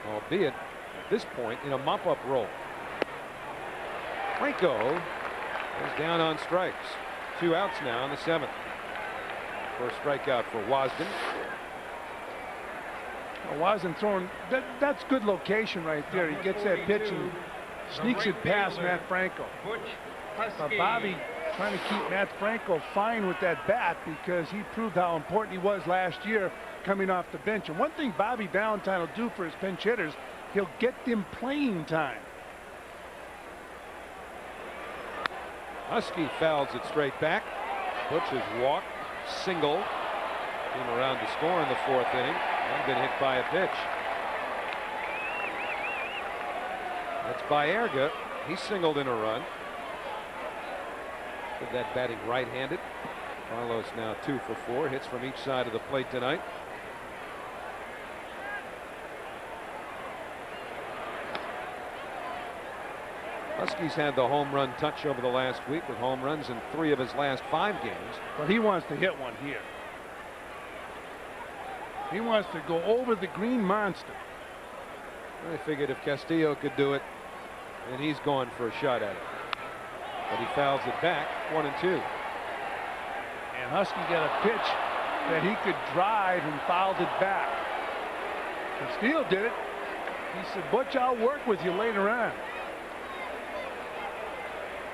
[SPEAKER 1] albeit at this point in a mop-up role. Franco is down on strikes. 2 outs now in the 7th. First strikeout for Wasden.
[SPEAKER 5] Wasden throwing, that's good location right there. He gets that pitch and sneaks it past Matt Franco. But Bobby trying to keep Matt Franco fine with that bat because he proved how important he was last year coming off the bench. And one thing Bobby Valentine will do for his pinch hitters, he'll get them playing time.
[SPEAKER 1] Husky fouls it straight back. Butch has walked, single. Came around to score in the 4th inning and been hit by a pitch. That's Baerga. He singled in a run. With that batting right-handed. Carlos now 2 for 4. Hits from each side of the plate tonight. Huskies had the home run touch over the last week with home runs in 3 of his last 5 games.
[SPEAKER 5] But he wants to hit one here. He wants to go over the green monster.
[SPEAKER 1] I figured if Castillo could do it, then he's going for a shot at it. But he fouls it back, 1-2.
[SPEAKER 5] And Husky got a pitch that he could drive and fouled it back. Castillo did it. He said, Butch, I'll work with you later on.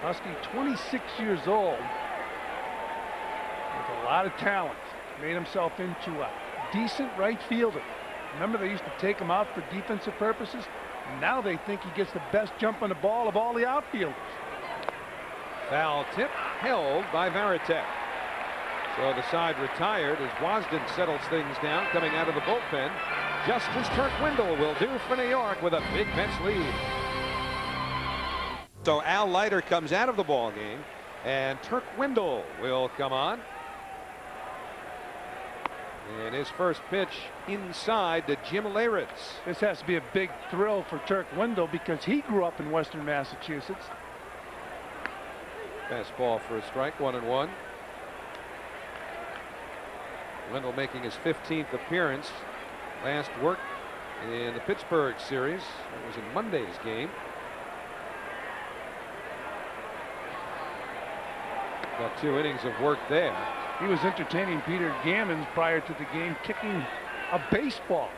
[SPEAKER 5] Husky, 26 years old, with a lot of talent, made himself into a decent right fielder. Remember, they used to take him out for defensive purposes. Now they think he gets the best jump on the ball of all the outfielders.
[SPEAKER 1] Foul tip held by Varitek. So the side retired as Wasden settles things down coming out of the bullpen. Just as Kirk Wendell will do for New York with a big Mets lead. So Al Leiter comes out of the ball game, and Turk Wendell will come on. And his first pitch inside to Jim Leyritz.
[SPEAKER 5] This has to be a big thrill for Turk Wendell because he grew up in Western Massachusetts.
[SPEAKER 1] Fastball for a strike, 1-1. Wendell making his 15th appearance. Last work in the Pittsburgh series. That was in Monday's game. Got 2 innings of work there.
[SPEAKER 5] He was entertaining Peter Gammons prior to the game, kicking a baseball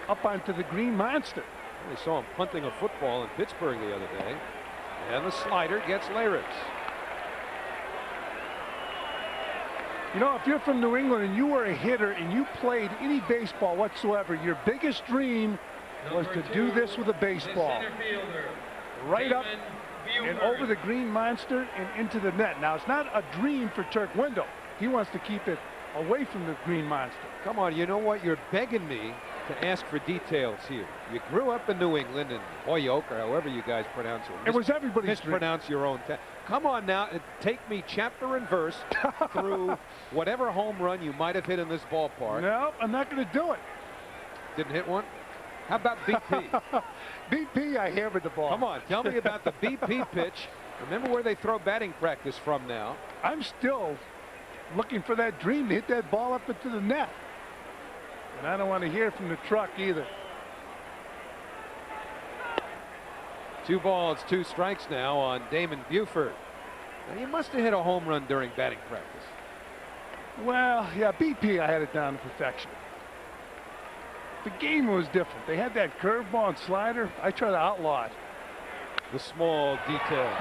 [SPEAKER 5] up onto the Green Monster.
[SPEAKER 1] We saw him punting a football in Pittsburgh the other day. And the slider gets Leyritz.
[SPEAKER 5] You know, if you're from New England and you were a hitter and you played any baseball whatsoever, your biggest dream was to do this with a baseball. Right up and over the Green Monster and into the net. Now, it's not a dream for Turk Wendell. He wants to keep it away from the Green Monster.
[SPEAKER 1] Come on, you know what? You're begging me to ask for details here. You grew up in New England, in Holyoke, or however you guys pronounce it.
[SPEAKER 5] It was everybody's dream.
[SPEAKER 1] Mispronounce your own town. Come on now, take me chapter and verse through whatever home run you might have hit in this ballpark.
[SPEAKER 5] No, I'm not going to do it.
[SPEAKER 1] Didn't hit one? How about BP?
[SPEAKER 5] BP, I hammered the ball.
[SPEAKER 1] Come on, tell me about the BP pitch. Remember where they throw batting practice from now.
[SPEAKER 5] I'm still looking for that dream to hit that ball up into the net. And I don't want to hear from the truck either.
[SPEAKER 1] 2 balls, 2 strikes now on Damon Buford. Now, you must have hit a home run during batting practice.
[SPEAKER 5] Well, yeah, BP, I had it down to perfection. The game was different. They had that curveball and slider. I tried to outlaw it.
[SPEAKER 1] The small detail.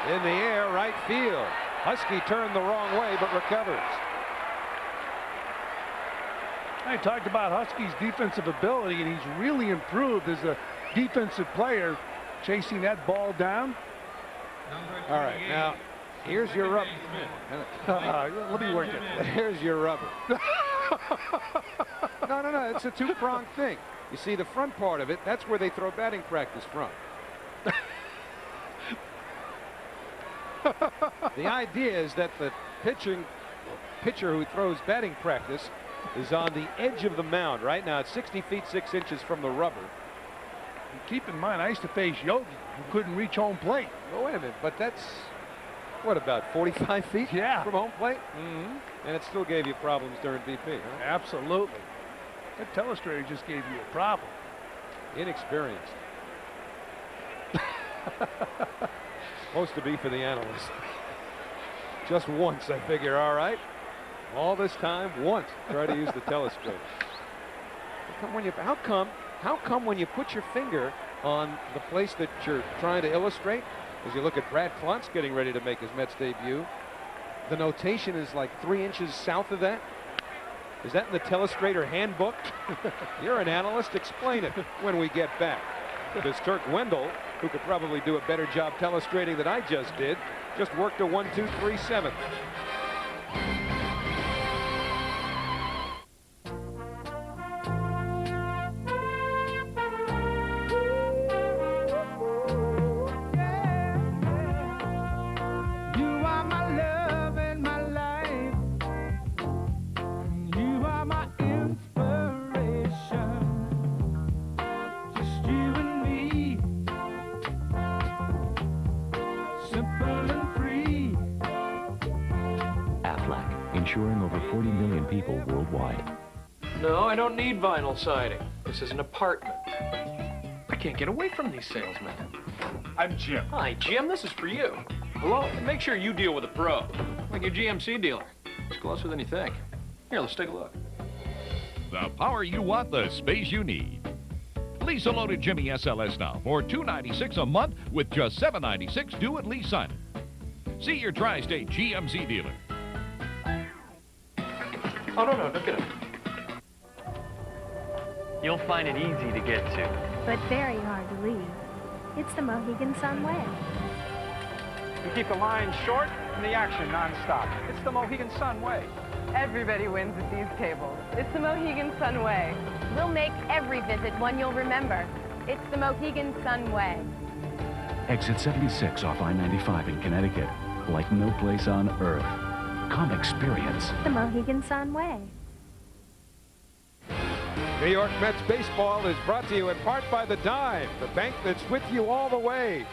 [SPEAKER 1] In the air, right field. Husky turned the wrong way, but recovers.
[SPEAKER 5] I talked about Husky's defensive ability, and he's really improved as a defensive player, chasing that ball down.
[SPEAKER 1] All right, now here's your rubber.
[SPEAKER 5] Let me work it.
[SPEAKER 1] Here's your rubber. No, it's a 2-pronged thing. You see, the front part of it, that's where they throw batting practice from. The idea is that the pitcher who throws batting practice is on the edge of the mound. Right now, it's 60 feet 6 inches from the rubber.
[SPEAKER 5] And keep in mind, I used to face Yogi, who couldn't reach home plate.
[SPEAKER 1] Oh, wait a minute, but that's, what, about 45 feet from home plate?
[SPEAKER 5] Mm-hmm.
[SPEAKER 1] And it still gave you problems during BP, huh?
[SPEAKER 5] Absolutely. That telestrator just gave you a problem.
[SPEAKER 1] Inexperienced. Supposed to be for the analyst. Just once, I figure, all right. All this time, once, try to use the telescope. How come when you put your finger on the place that you're trying to illustrate, as you look at Brad Klontz getting ready to make his Mets debut, the notation is like 3 inches south of that? Is that in the telestrator handbook? You're an analyst. Explain it when we get back. Because Turk Wendell, who could probably do a better job telestrating than I just did, just worked a 1-2-3-7.
[SPEAKER 14] Insuring over 40 million people worldwide.
[SPEAKER 15] No, I don't need vinyl siding. This is an apartment. I can't get away from these salesmen.
[SPEAKER 16] I'm Jim.
[SPEAKER 15] Hi, Jim. This is for you. Hello? Make sure you deal with a pro, like your GMC dealer. It's closer than you think. Here, let's take a look.
[SPEAKER 11] The power you want, the space you need. Lease a loaded Jimmy SLS now for $296 a month with just $796 due at lease signing. See your tri-state GMC dealer.
[SPEAKER 15] Oh, no, don't get it.
[SPEAKER 13] You'll find it easy to get to.
[SPEAKER 17] But very hard to leave. It's the Mohegan Sun way.
[SPEAKER 18] You keep the line short and the action nonstop. It's the Mohegan Sun way.
[SPEAKER 19] Everybody wins at these tables. It's the Mohegan Sun way.
[SPEAKER 20] We'll make every visit one you'll remember. It's the Mohegan Sun way.
[SPEAKER 14] Exit 76 off I-95 in Connecticut. Like no place on earth. Come experience
[SPEAKER 17] The Mohegan Sun Way.
[SPEAKER 1] New York Mets baseball is brought to you in part by the Dime, the bank that's with you all the way.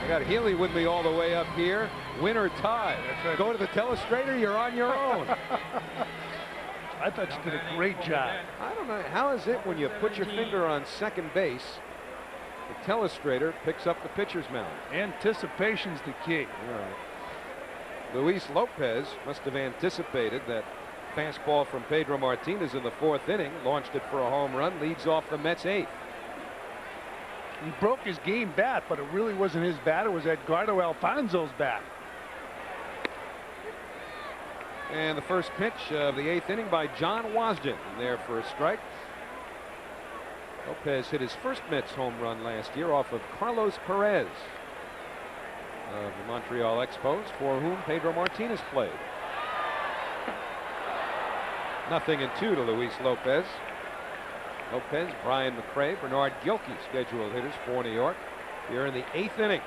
[SPEAKER 1] I got Healy with me all the way up here. Win or tie. Go to the telestrator, you're on your own.
[SPEAKER 5] I thought you did a great job.
[SPEAKER 1] I don't know. How is it when you put your finger on second base, the telestrator picks up the pitcher's mound?
[SPEAKER 5] Anticipation's the key.
[SPEAKER 1] All right. Luis Lopez must have anticipated that fastball from Pedro Martinez in the 4th inning, launched it for a home run, leads off the Mets' 8th.
[SPEAKER 5] He broke his game bat, but it really wasn't his bat. It was Edgardo Alfonzo's bat.
[SPEAKER 1] And the first pitch of the 8th inning by John Wasden, there for a strike. Lopez hit his first Mets home run last year off of Carlos Perez of the Montreal Expos, for whom Pedro Martinez played. 0-2 to Luis Lopez. Lopez, Brian McRae, Bernard Gilkey, scheduled hitters for New York here in the 8th inning.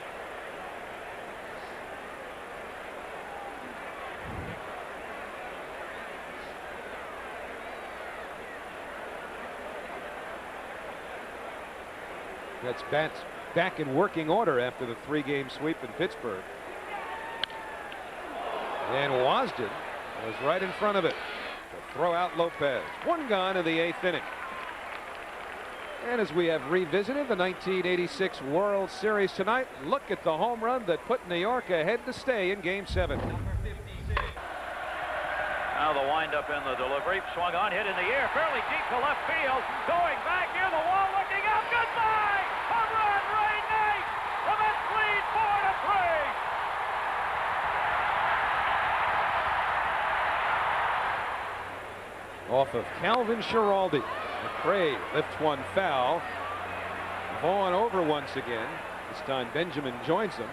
[SPEAKER 1] That's bats back in working order after the 3-game sweep in Pittsburgh. And Wasden was right in front of it to throw out Lopez. 1 gone in the 8th inning. And as we have revisited the 1986 World Series tonight, look at the home run that put New York ahead to stay in Game 7.
[SPEAKER 2] Now the windup in the delivery. Swung on, hit in the air, fairly deep to left field. Going back near the wall, looking up. Goodbye! Home run, Ray Knight! The Mets lead 4-3.
[SPEAKER 1] Off of Calvin Schiraldi. McRae lifts one foul. Vaughn over once again. This time Benjamin joins them.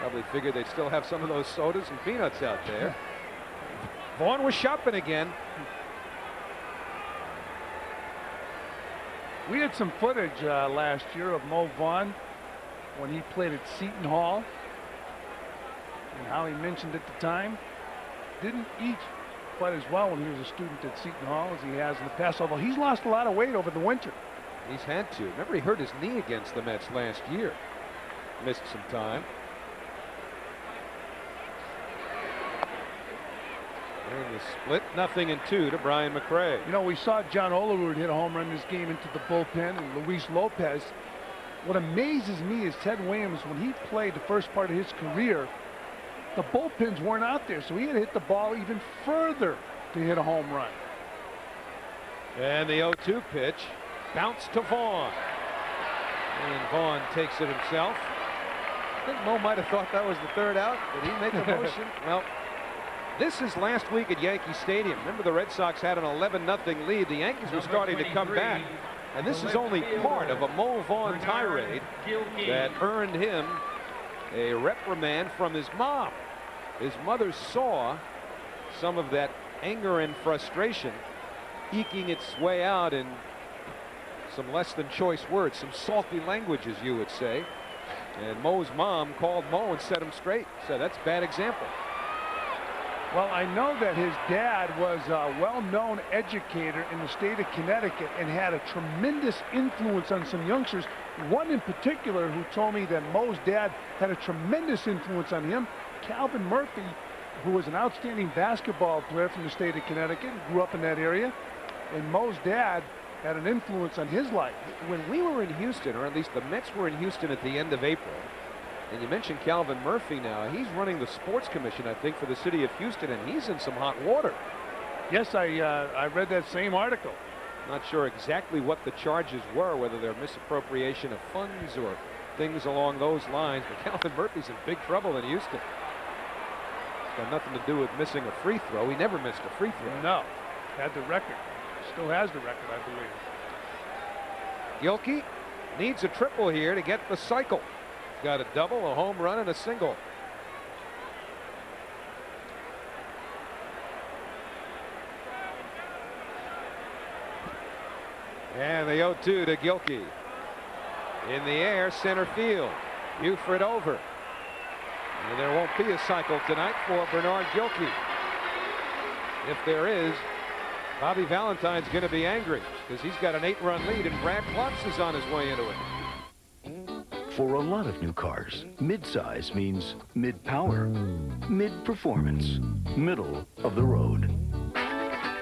[SPEAKER 1] Probably figured they'd still have some of those sodas and peanuts out there. Vaughn was shopping again.
[SPEAKER 5] We had some footage last year of Mo Vaughn when he played at Seton Hall, and how he mentioned at the time didn't eat quite as well when he was a student at Seton Hall as he has in the past, although he's lost a lot of weight over the winter.
[SPEAKER 1] He's had to. Remember, he hurt his knee against the Mets last year. Missed some time. And the split, 0-2 to Brian McRae.
[SPEAKER 5] You know, we saw John Olerud hit a home run this game into the bullpen, and Luis Lopez. What amazes me is Ted Williams, when he played the first part of his career, the bullpens weren't out there, so he had to hit the ball even further to hit a home run.
[SPEAKER 1] And the 0-2 pitch bounced to Vaughn. And Vaughn takes it himself. I think Mo might have thought that was the 3rd out. Did he make a motion? Well, this is last week at Yankee Stadium. Remember, the Red Sox had an 11-0 lead. The Yankees were starting to come back. And this is only part of a Mo Vaughn tirade that earned him a reprimand from his mom. His mother saw some of that anger and frustration eking its way out in some less than choice words, some salty language, as you would say. And Mo's mom called Mo and set him straight. Said, that's a bad example.
[SPEAKER 5] Well, I know that his dad was a well-known educator in the state of Connecticut and had a tremendous influence on some youngsters. One in particular who told me that Mo's dad had a tremendous influence on him, Calvin Murphy, who was an outstanding basketball player from the state of Connecticut, grew up in that area, and Mo's dad had an influence on his life.
[SPEAKER 1] When we were in Houston, or at least the Mets were in Houston at the end of April, and you mentioned Calvin Murphy now, he's running the sports commission, I think, for the city of Houston, and he's in some hot water.
[SPEAKER 5] Yes, I read that same article.
[SPEAKER 1] Not sure exactly what the charges were, whether they're misappropriation of funds or things along those lines, but Calvin Murphy's in big trouble in Houston. It's got nothing to do with missing a free throw. He never missed a free throw.
[SPEAKER 5] No, had the record. Still has the record, I believe.
[SPEAKER 1] Gilkey needs a triple here to get the cycle. He's got a double, a home run, and a single. And the 0-2 to Gilkey. In the air, center field. Buford over. And there won't be a cycle tonight for Bernard Gilkey. If there is, Bobby Valentine's going to be angry because he's got an 8-run lead and Brad Klotz is on his way into it.
[SPEAKER 14] For a lot of new cars, mid-size means mid-power, mid-performance, middle of the road.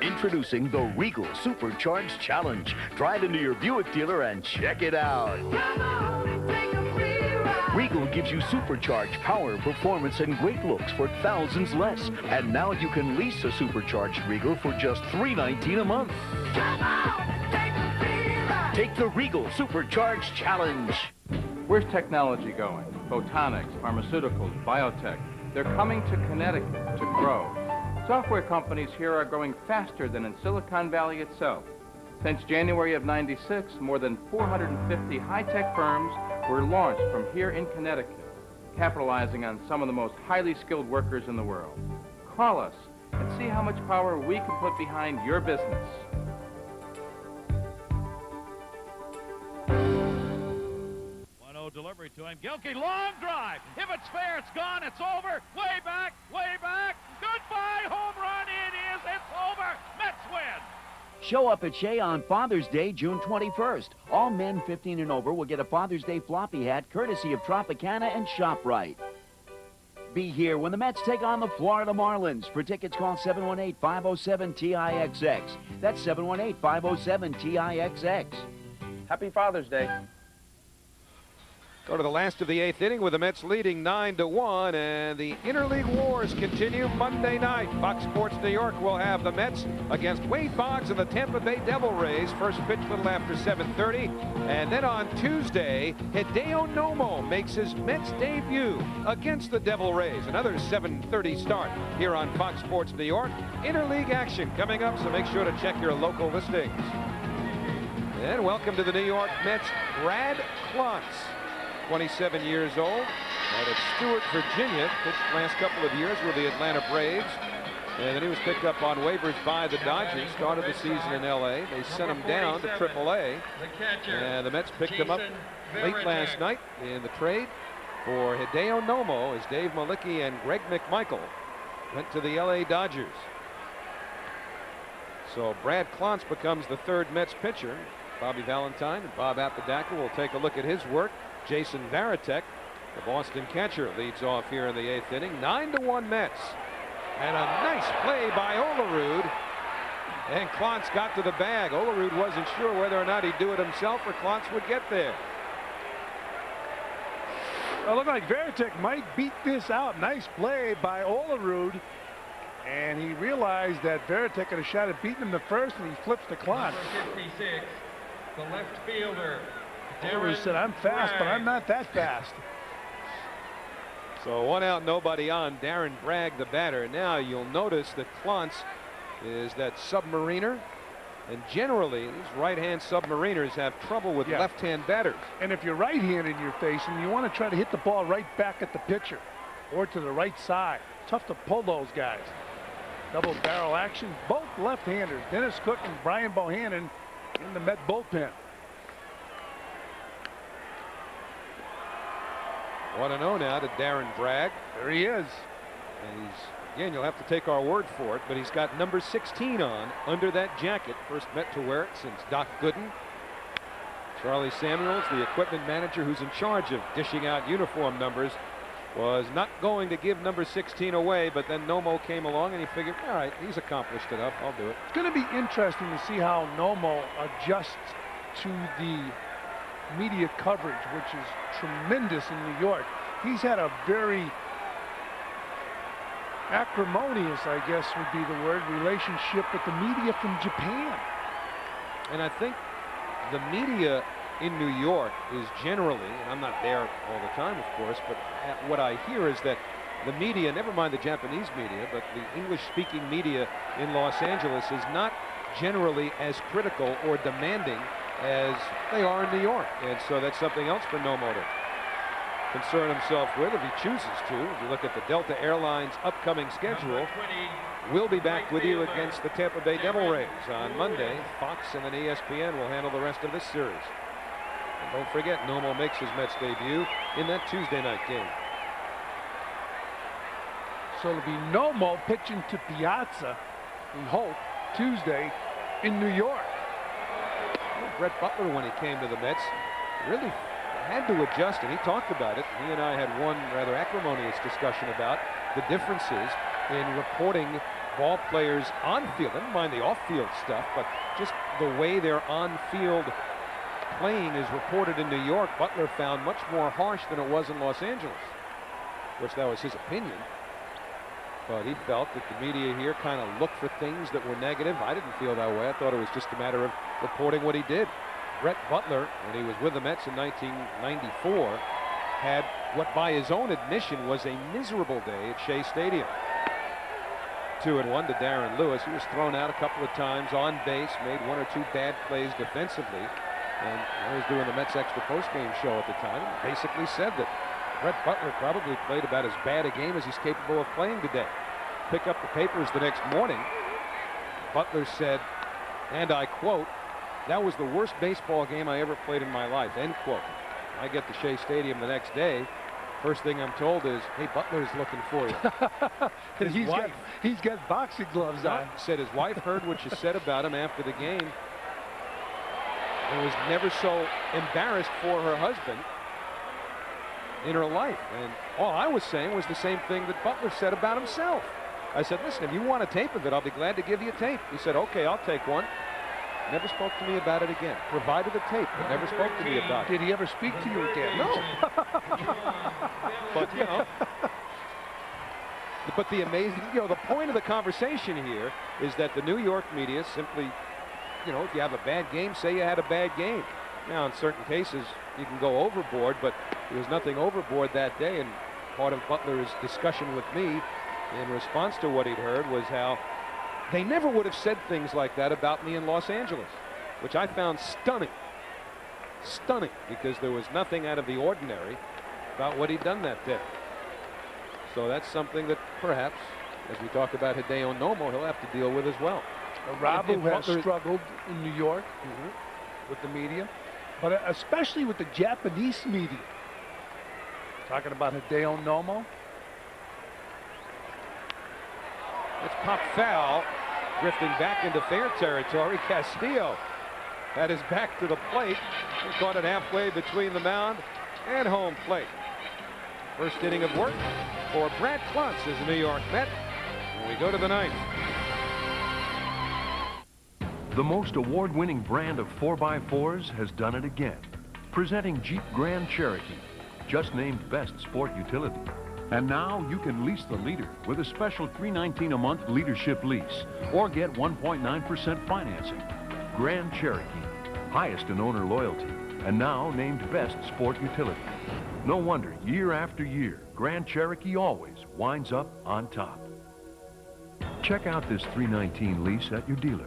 [SPEAKER 14] Introducing the Regal Supercharged Challenge. Drive into your Buick dealer and check it out. Regal gives you supercharged power, performance, and great looks for thousands less. And now you can lease a supercharged Regal for just $319 a month. Take the Regal Supercharged Challenge.
[SPEAKER 16] Where's technology going? Photonics, pharmaceuticals, biotech. They're coming to Connecticut to grow. Software companies here are growing faster than in Silicon Valley itself. Since January of '96, more than 450 high-tech firms were launched from here in Connecticut, capitalizing on some of the most highly skilled workers in the world. Call us and see how much power we can put behind your business.
[SPEAKER 2] Delivery to him. Gilkey, long drive. If it's fair, it's gone. It's over. Way back. Way back. Goodbye. Home run. It is. It's over. Mets win.
[SPEAKER 20] Show up at Shea on Father's Day, June 21st. All men 15 and over will get a Father's Day floppy hat courtesy of Tropicana and ShopRite. Be here when the Mets take on the Florida Marlins. For tickets, call 718-507-TIXX. That's 718-507-TIXX.
[SPEAKER 16] Happy Father's Day.
[SPEAKER 1] Go to the last of the 8th inning with the Mets leading 9-1, and the interleague wars continue Monday night. Fox Sports New York will have the Mets against Wade Boggs and the Tampa Bay Devil Rays. First pitch a little after 7:30, and then on Tuesday, Hideo Nomo makes his Mets debut against the Devil Rays. Another 7:30 start here on Fox Sports New York. Interleague action coming up, so make sure to check your local listings. And welcome to the New York Mets, Brad Klotz. 27 years old, out of Stewart, Virginia, pitched the last couple of years with the Atlanta Braves, and then he was picked up on waivers by the Dodgers, started the season in LA. They sent him down to AAA, and the Mets picked him up late last night in the trade for Hideo Nomo as Dave Malicki and Greg McMichael went to the LA Dodgers. So Brad Klotz becomes the third Mets pitcher. Bobby Valentine and Bob Apodaca will take a look at his work. Jason Varitek, the Boston catcher, leads off here in the 8th inning. 9-1 Mets. And a nice play by Olerud. And Klotz got to the bag. Olerud wasn't sure whether or not he'd do it himself or Klotz would get there.
[SPEAKER 5] It looked like Varitek might beat this out. Nice play by Olerud. And he realized that Varitek had a shot at beating him the first, and he flips to Klotz.
[SPEAKER 12] Number 56, the left fielder.
[SPEAKER 5] Olerud said, I'm fast, but I'm not that fast.
[SPEAKER 1] So 1 out, nobody on. Darren Bragg, the batter. Now you'll notice that Klotz is that submariner. And generally, these right-hand submariners have trouble with left-hand batters.
[SPEAKER 5] And if you're right-handed you're facing, you want to try to hit the ball right back at the pitcher or to the right side. Tough to pull those guys. Double barrel action, both left-handers. Dennis Cook and Brian Bohannon in the Met bullpen.
[SPEAKER 1] 1-0 now to Darren Bragg.
[SPEAKER 5] There he is.
[SPEAKER 1] And he's, again, you'll have to take our word for it, but he's got number 16 on under that jacket. First Met to wear it since Doc Gooden. Charlie Samuels, the equipment manager who's in charge of dishing out uniform numbers, was not going to give number 16 away, but then Nomo came along and he figured, all right, he's accomplished enough, I'll do it.
[SPEAKER 5] It's going to be interesting to see how Nomo adjusts to the media coverage, which is tremendous in New York. He's had a very acrimonious, I guess would be the word, relationship with the media from Japan.
[SPEAKER 1] And I think the media in New York is generally, and I'm not there all the time, of course, but what I hear is that the media, never mind the Japanese media, but the English-speaking media in Los Angeles is not generally as critical or demanding as they are in New York. And so that's something else for Nomo to concern himself with if he chooses to. If you look at the Delta Airlines upcoming schedule, we'll be back with you against the Tampa Bay Devil Rays on Monday. Fox and then ESPN will handle the rest of this series. And don't forget, Nomo makes his Mets debut in that Tuesday night game.
[SPEAKER 5] So it'll be Nomo pitching to Piazza, we hope, Tuesday in New York.
[SPEAKER 1] Well, Brett Butler, when he came to the Mets, really had to adjust, and he talked about it. He and I had one rather acrimonious discussion about the differences in reporting ball players on field. Never mind the off-field stuff, but just the way their on-field playing is reported in New York. Butler found much more harsh than it was in Los Angeles. Of course, that was his opinion. But he felt that the media here kind of looked for things that were negative. I didn't feel that way. I thought it was just a matter of reporting what he did. Brett Butler, when he was with the Mets in 1994, had what by his own admission was a miserable day at Shea Stadium. 2-1 to Darren Lewis. He was thrown out a couple of times on base, made one or two bad plays defensively. And I was doing the Mets Extra postgame show at the time, and basically said that Brett Butler probably played about as bad a game as he's capable of playing today. Pick up the papers the next morning. Butler said, and I quote, "That was the worst baseball game I ever played in my life," end quote. I get to Shea Stadium the next day. First thing I'm told is, "Hey, Butler's looking for you."
[SPEAKER 5] He's got boxing gloves on.
[SPEAKER 1] Said his wife heard what you said about him after the game and was never so embarrassed for her husband in her life. And all I was saying was the same thing that Butler said about himself. I said, "Listen, if you want a tape of it, I'll be glad to give you a tape." He said, "Okay, I'll take one." Never spoke to me about it again. Provided a tape, but never spoke to me about it.
[SPEAKER 5] Did he ever speak to you again?
[SPEAKER 1] No. But, you know. But the amazing, you know, the point of the conversation here is that the New York media simply, you know, if you have a bad game, say you had a bad game. Now, in certain cases, you can go overboard, but there was nothing overboard that day. And part of Butler's discussion with me in response to what he'd heard was how they never would have said things like that about me in Los Angeles, which I found stunning. Stunning, because there was nothing out of the ordinary about what he'd done that day. So that's something that perhaps, as we talk about Hideo Nomo, he'll have to deal with as well.
[SPEAKER 5] Rob, who has struggled in New York with the media, but especially with the Japanese media. Talking about Hideo Nomo.
[SPEAKER 1] It's pop foul, drifting back into fair territory. Castillo had his back to the plate and caught it halfway between the mound and home plate. First inning of work for Brad Klontz as a New York Met. And we go to the ninth.
[SPEAKER 21] The most award-winning brand of 4x4s has done it again. Presenting Jeep Grand Cherokee, just named Best Sport Utility. And now you can lease the leader with a special $319 a month leadership lease or get 1.9% financing. Grand Cherokee, highest in owner loyalty, and now named Best Sport Utility. No wonder year after year, Grand Cherokee always winds up on top. Check out this $319 lease at your dealer.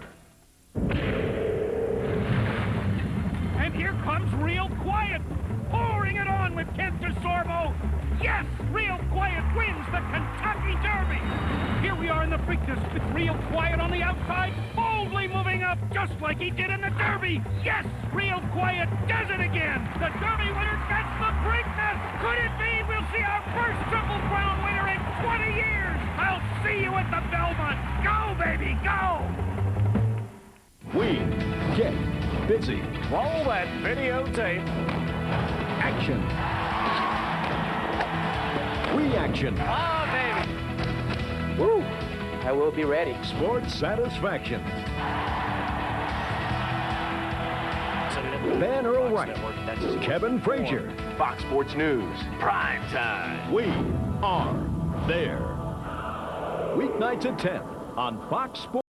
[SPEAKER 2] And here comes Real Quiet, pouring it on with Kent DeSorbo. Yes, Real Quiet wins the Kentucky Derby. Here we are in the Preakness with Real Quiet on the outside, boldly moving up just like he did in the Derby. Yes, Real Quiet does it again. The Derby winner gets the Preakness. Could it be we'll see our first Triple Crown winner in 20 years? I'll see you at the Belmont. Go, baby, go!
[SPEAKER 14] We get busy.
[SPEAKER 2] Roll that videotape.
[SPEAKER 14] Action. Reaction.
[SPEAKER 2] Oh, baby.
[SPEAKER 14] Woo! I will be ready. Sports satisfaction. Van Earl Wright. Kevin Frazier.
[SPEAKER 2] Fox Sports News. Prime time.
[SPEAKER 14] We are there. Weeknights at 10 on Fox Sports.